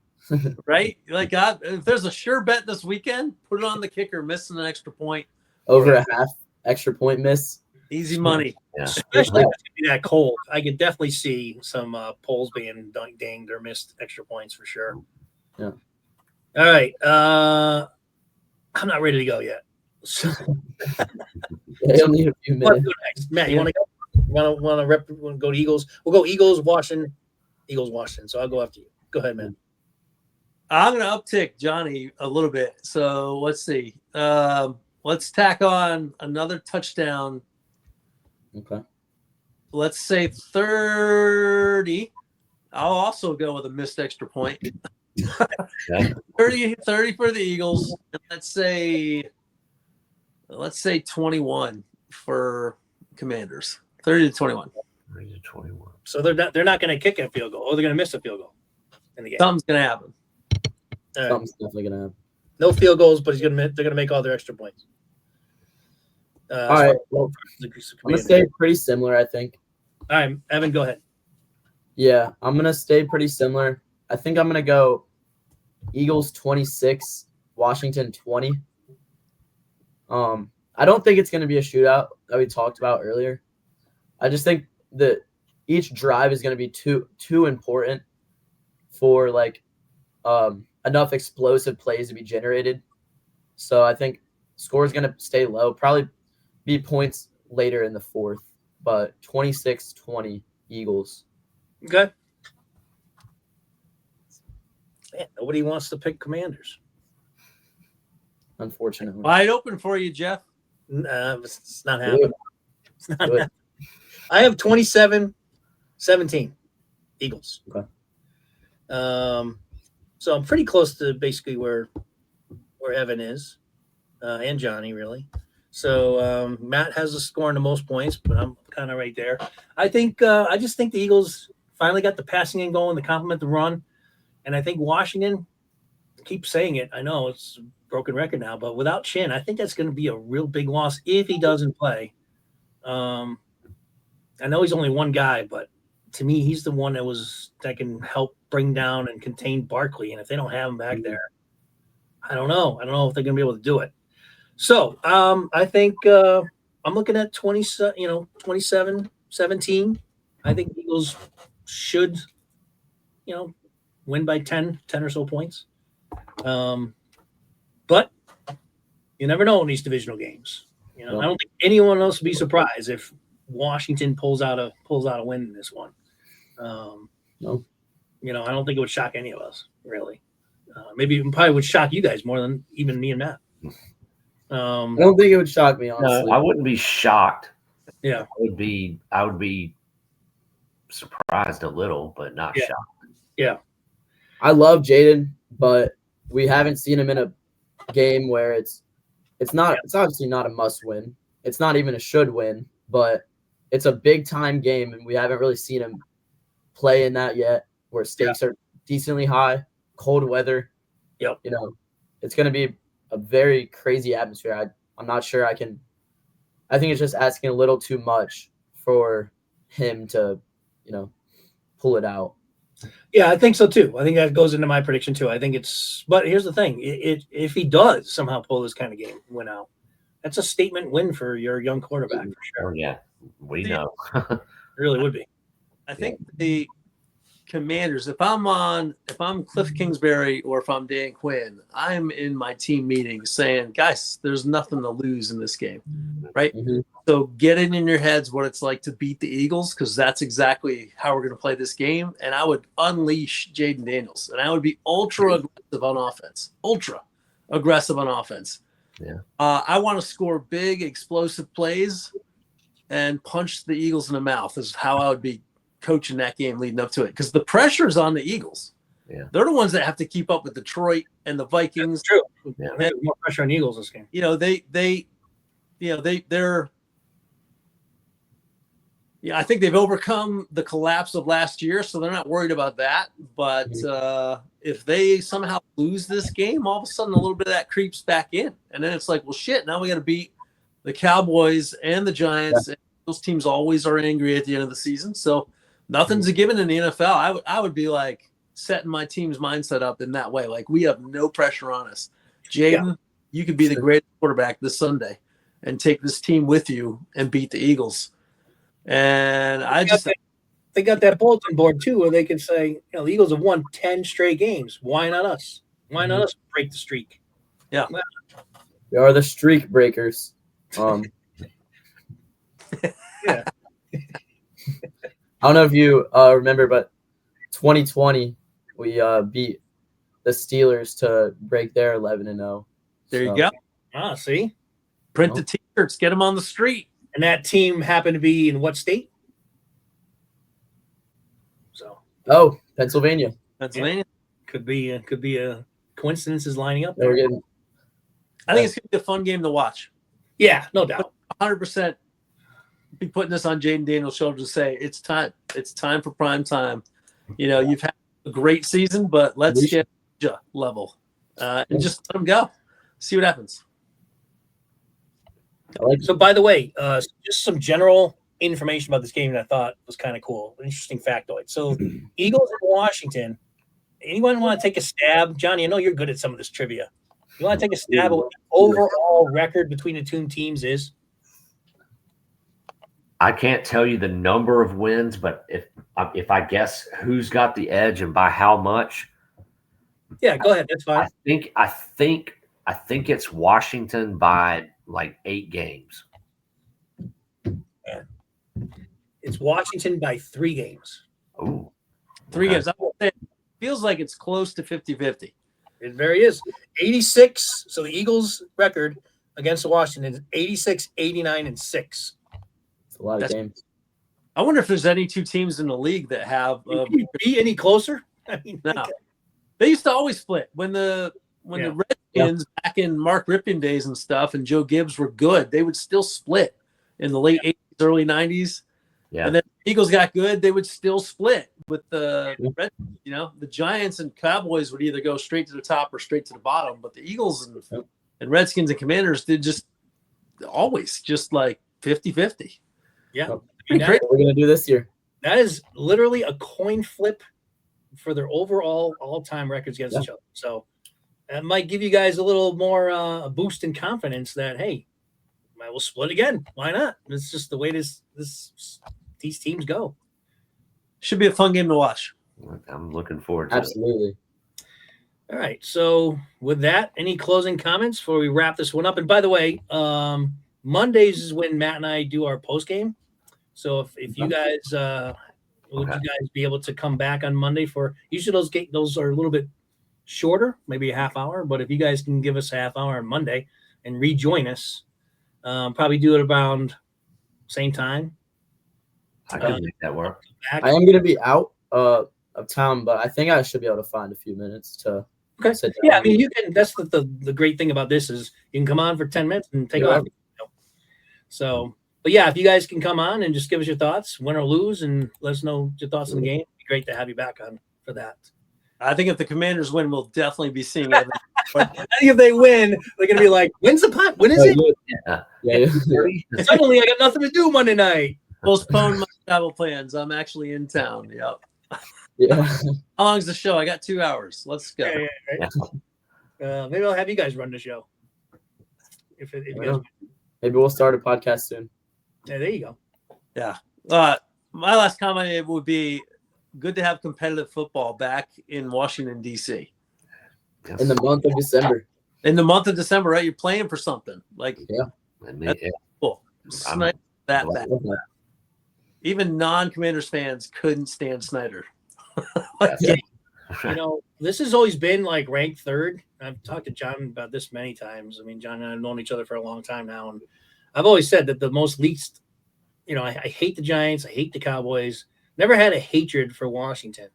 Right? If there's a sure bet this weekend, put it on the kicker missing an extra point. Over a half extra point miss. Easy money. Yeah. Especially if it's gonna be that cold. I could definitely see some polls being dinged or missed extra points for sure. Yeah. All right. I'm not ready to go yet. So You'll need a few minutes. go next. Matt, you want to go? Want to go to Eagles? We'll go Eagles, Washington. So I'll go after you. Go ahead, man. I'm going to uptick Johnny a little bit. So let's see. Let's tack on another touchdown. Okay. Let's say 30. I'll also go with a missed extra point. 30 for the Eagles. And let's say 21 for Commanders. 30-21. 30-21. So they're not going to kick a field goal, or they're going to miss a field goal in the game. Something's going to happen. Right. Something's definitely gonna happen. No field goals, but they're going to make all their extra points. All right. Well, I'm gonna stay pretty similar, I think. All right, Evan, go ahead. Yeah, I'm gonna stay pretty similar. I think I'm gonna go Eagles 26, Washington 20. I don't think it's going to be a shootout that we talked about earlier. I just think that each drive is going to be too important for like enough explosive plays to be generated. So I think score is going to stay low, probably be points later in the fourth, but 26-20 Eagles. Okay. Man, nobody wants to pick Commanders. Unfortunately. Wide open for you, Geoff. It's not happening. It's not Good. happening. I have 27-17 Eagles. Okay. So I'm pretty close to basically where Evan is, and Johnny really. So Matt has the scoring the most points, but I'm kind of right there. I just think the Eagles finally got the passing game going to complement the run, and I think Washington. Keep saying it. I know it's a broken record now, but without Chin, I think that's going to be a real big loss if he doesn't play. I know he's only one guy, but to me, he's the one that can help bring down and contain Barkley. And if they don't have him back there, I don't know. I don't know if they're going to be able to do it. So I think I'm looking at 27-17. I think the Eagles should, win by 10 or so points. But you never know in these divisional games. I don't think anyone else would be surprised if Washington pulls out a win in this one. No. I don't think it would shock any of us, really. Maybe it probably would shock you guys more than even me and Matt. I don't think it would shock me, honestly. No, I wouldn't be shocked. Yeah. I would be surprised a little, but not shocked. Yeah. I love Jaden, but we haven't seen him in a game where it's obviously not a must win. It's not even a should win, but it's a big time game, and we haven't really seen him play in that yet, where stakes are decently high, cold weather. Yep. It's going to be a very crazy atmosphere. I'm not sure I think it's just asking a little too much for him to, pull it out. Yeah, I think so too. I think that goes into my prediction too. I think but here's the thing: if he does somehow pull this kind of game win out, that's a statement win for your young quarterback for sure. Oh, yeah, we know. It really would be. I think the Commanders, if I'm Cliff Kingsbury or if I'm Dan Quinn, I'm in my team meeting saying, guys, there's nothing to lose in this game, right? Mm-hmm. So get it in your heads what it's like to beat the Eagles, because that's exactly how we're going to play this game. And I would unleash Jaden Daniels, and I would be ultra aggressive on offense. Yeah. I want to score big, explosive plays and punch the Eagles in the mouth is how I would be coaching that game leading up to it, because the pressure is on the Eagles. Yeah. They're the ones that have to keep up with Detroit and the Vikings. That's true. Yeah. I think more pressure on the Eagles this game. I think they've overcome the collapse of last year, so they're not worried about that. But if they somehow lose this game, all of a sudden a little bit of that creeps back in, and then it's like, well, shit, now we got to beat the Cowboys and the Giants. Yeah. Those teams always are angry at the end of the season, so nothing's a given in the NFL. I would be like setting my team's mindset up in that way. Like, we have no pressure on us. Jaden, you could be the greatest quarterback this Sunday and take this team with you and beat the Eagles. And they got that bulletin board too, where they can say, the Eagles have won 10 straight games. Why not us? Why not us break the streak? Yeah. We are the streak breakers. Yeah. I don't know if you remember, but 2020 we beat the Steelers to break their 11-0. There you go. See? Print the T-shirts, get them on the street. And that team happened to be in what state? Pennsylvania. Pennsylvania. Yeah. Could be a coincidences lining up. I think it's gonna be a fun game to watch. Yeah, no doubt. 100% be putting this on Jaden Daniels' shoulders to say it's time. It's time for prime time. You've had a great season, but let's get level and just let them go. See what happens. So, by the way, just some general information about this game that I thought was kind of cool. An interesting factoid. So, Eagles in Washington. Anyone want to take a stab? Johnny, I know you're good at some of this trivia. You want to take a stab at what the overall record between the two teams is? I can't tell you the number of wins, but if I guess who's got the edge and by how much, Yeah, go ahead. That's fine. I think it's Washington by like 8 games. It's Washington by 3 games. Ooh. 3 games. I would say it feels like it's close to 50-50. It very is. 86. So the Eagles' record against Washington is 86, 89, and 6. It's a lot of games. I wonder if there's any 2 teams in the league that have. Can you be any closer? I mean, no. They used to always split when the Redskins back in Mark Ripken days and stuff, and Joe Gibbs were good. They would still split in the late 80s, early 90s. Yeah. And then the Eagles got good, they would still split with the Redskins. The Giants and Cowboys would either go straight to the top or straight to the bottom, but the Eagles and Redskins and Commanders did just always just like 50-50. Yeah. What we're going to do this year. That is literally a coin flip for their overall all-time records against each other. So that might give you guys a little more a boost in confidence that, hey, we'll split again. Why not? It's just the way these teams go. Should be a fun game to watch. I'm looking forward to it. Absolutely. All right. So with that, any closing comments before we wrap this one up? And by the way, Mondays is when Matt and I do our post game. So if you guys would you guys be able to come back on Monday for usually those are a little bit shorter, maybe a half hour, but if you guys can give us a half hour on Monday and rejoin us, probably do it around same time. I can make that work. I am going to be out of town, but I think I should be able to find a few minutes to sit down. Yeah, I mean, you can. That's the great thing about this is you can come on for 10 minutes and take off. So, but yeah, if you guys can come on and just give us your thoughts, win or lose, and let us know your thoughts on the game, it'd be great to have you back on for that. I think if the Commanders win, we'll definitely be seeing Evan. I think if they win, they're going to be like, when's the punt? When is it? Yeah. Suddenly, I got nothing to do Monday night. Postpone my travel plans. I'm actually in town. Yep. Yeah. How long's the show? I got 2 hours. Let's go. Maybe I'll have you guys run the show. If you guys, maybe we'll start a podcast soon. yeah, there you go. Yeah. My last comment it would be good to have competitive football back in Washington, D.C. In the month of December. In the month of December, right? You're playing for something. Like, That's cool. Snyder, that bad. Even non-Commanders fans couldn't stand Snyder. This has always been like ranked third. I've talked to John about this many times. I mean, John and I have known each other for a long time now, and I've always said that the most least, I hate the Giants, I hate the Cowboys. Never had a hatred for Washington,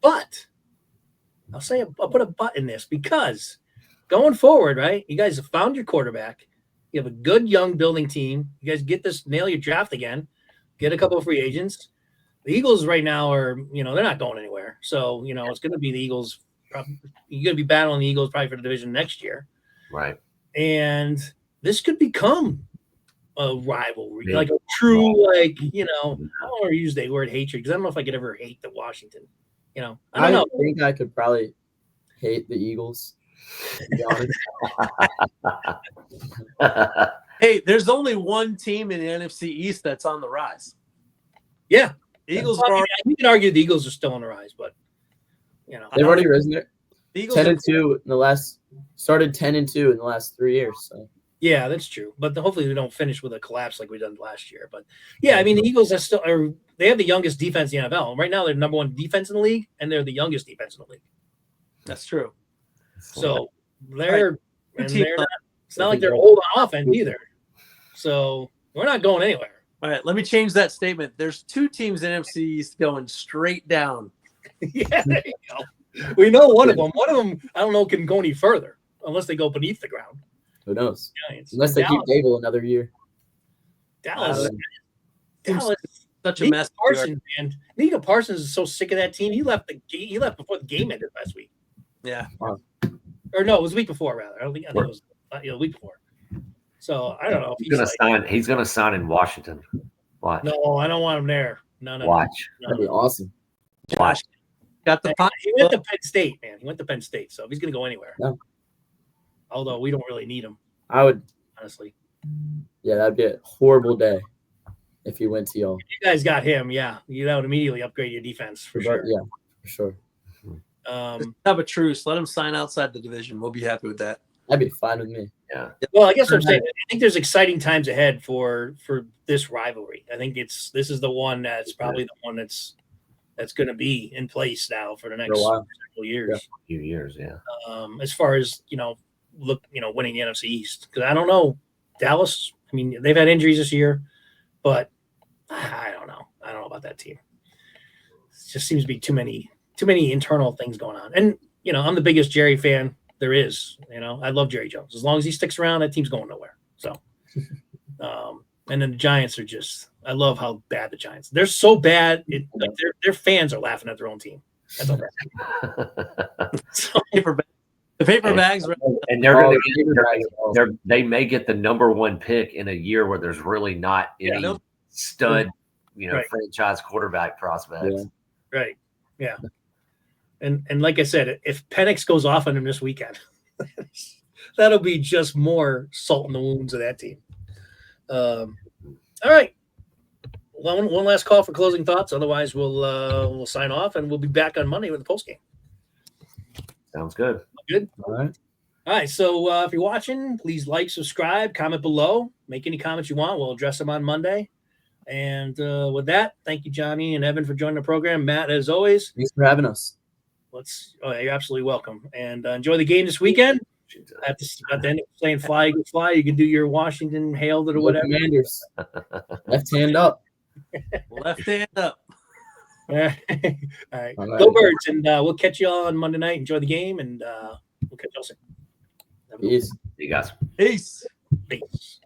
but I'll put a but in this because going forward, right? You guys have found your quarterback. You have a good young building team. You guys nail your draft again. Get a couple of free agents. The Eagles right now are, they're not going anywhere. So, it's going to be the Eagles. You're going to be battling the Eagles probably for the division next year. Right. And this could become a rivalry, like a true, I don't want to use the word hatred because I don't know if I could ever hate the Washington. I don't know. I think I could probably hate the Eagles. To be honest. Hey, there's only one team in the NFC East that's on the rise. Yeah. The Eagles you can argue the Eagles are still on the rise, but they've already risen there. The Eagles 10-2 in the last 10-2 in the last 3 years. So. Yeah, that's true. But hopefully we don't finish with a collapse like we done last year. But yeah, I mean the Eagles they have the youngest defense in the NFL. Right now they're number one defense in the league, and they're the youngest defense in the league. That's true. So it's not like they're old on offense either. So we're not going anywhere. All right, let me change that statement. There's 2 teams in NFC East going straight down. Yeah, there you go. We know one of them. One of them, I don't know, can go any further unless they go beneath the ground. Who knows? Giants. Unless they keep Dable another year. Dallas. Such a mess. Parsons, man. Nika Parsons is so sick of that team. He left before the game ended last week. Yeah. Wow. Or no, it was the week before, rather. I think it was the week before. So I don't know. If he's gonna sign in Washington. Watch. No, I don't want him there. No. Watch. That'd be awesome. Watch. Got the he went to Penn State, man. He went to Penn State. So if he's gonna go anywhere. No. Although we don't really need him, I would. honestly. Yeah, that'd be a horrible day if he went to y'all. If you guys got him, yeah, you would immediately upgrade your defense for sure. Yeah, for sure. Have a truce. Let him sign outside the division. We'll be happy with that. That'd be fine with me. Yeah. Well, I guess what I'm saying, I think there's exciting times ahead for this rivalry. I think this is the one that's probably the one that's going to be in place now for the next several years. Yeah. A few years, yeah. As far as winning the NFC East, because I don't know Dallas. I mean, they've had injuries this year, but I don't know. I don't know about that team. It just seems to be too many internal things going on. And I'm the biggest Jerry fan there is. I love Jerry Jones. As long as he sticks around, that team's going nowhere. So, and then the Giants are just. I love how bad the Giants. They're so bad. Their fans are laughing at their own team. That's all bad. So, the paper bags, and they're going to they may get the number 1 pick in a year where there's really not any stud, franchise quarterback prospects. Yeah. Right. Yeah. And like I said, if Penix goes off on him this weekend, that'll be just more salt in the wounds of that team. All right. One last call for closing thoughts. Otherwise, we'll sign off, and we'll be back on Monday with the post game. Sounds good. Good. All right. All right. So if you're watching, please like, subscribe, comment below, make any comments you want. We'll address them on Monday. And with that, thank you, Johnny and Evan, for joining the program. Matt, as always, Thanks for having us. You're absolutely welcome. And enjoy the game this weekend. At the end of saying fly, Eagles fly, you can do your Washington hailed it or whatever. Commanders. Left hand up. Left hand up. All right. Go Birds. And we'll catch you all on Monday night. Enjoy the game, and we'll catch you all soon. Peace. See you guys. Peace. Peace.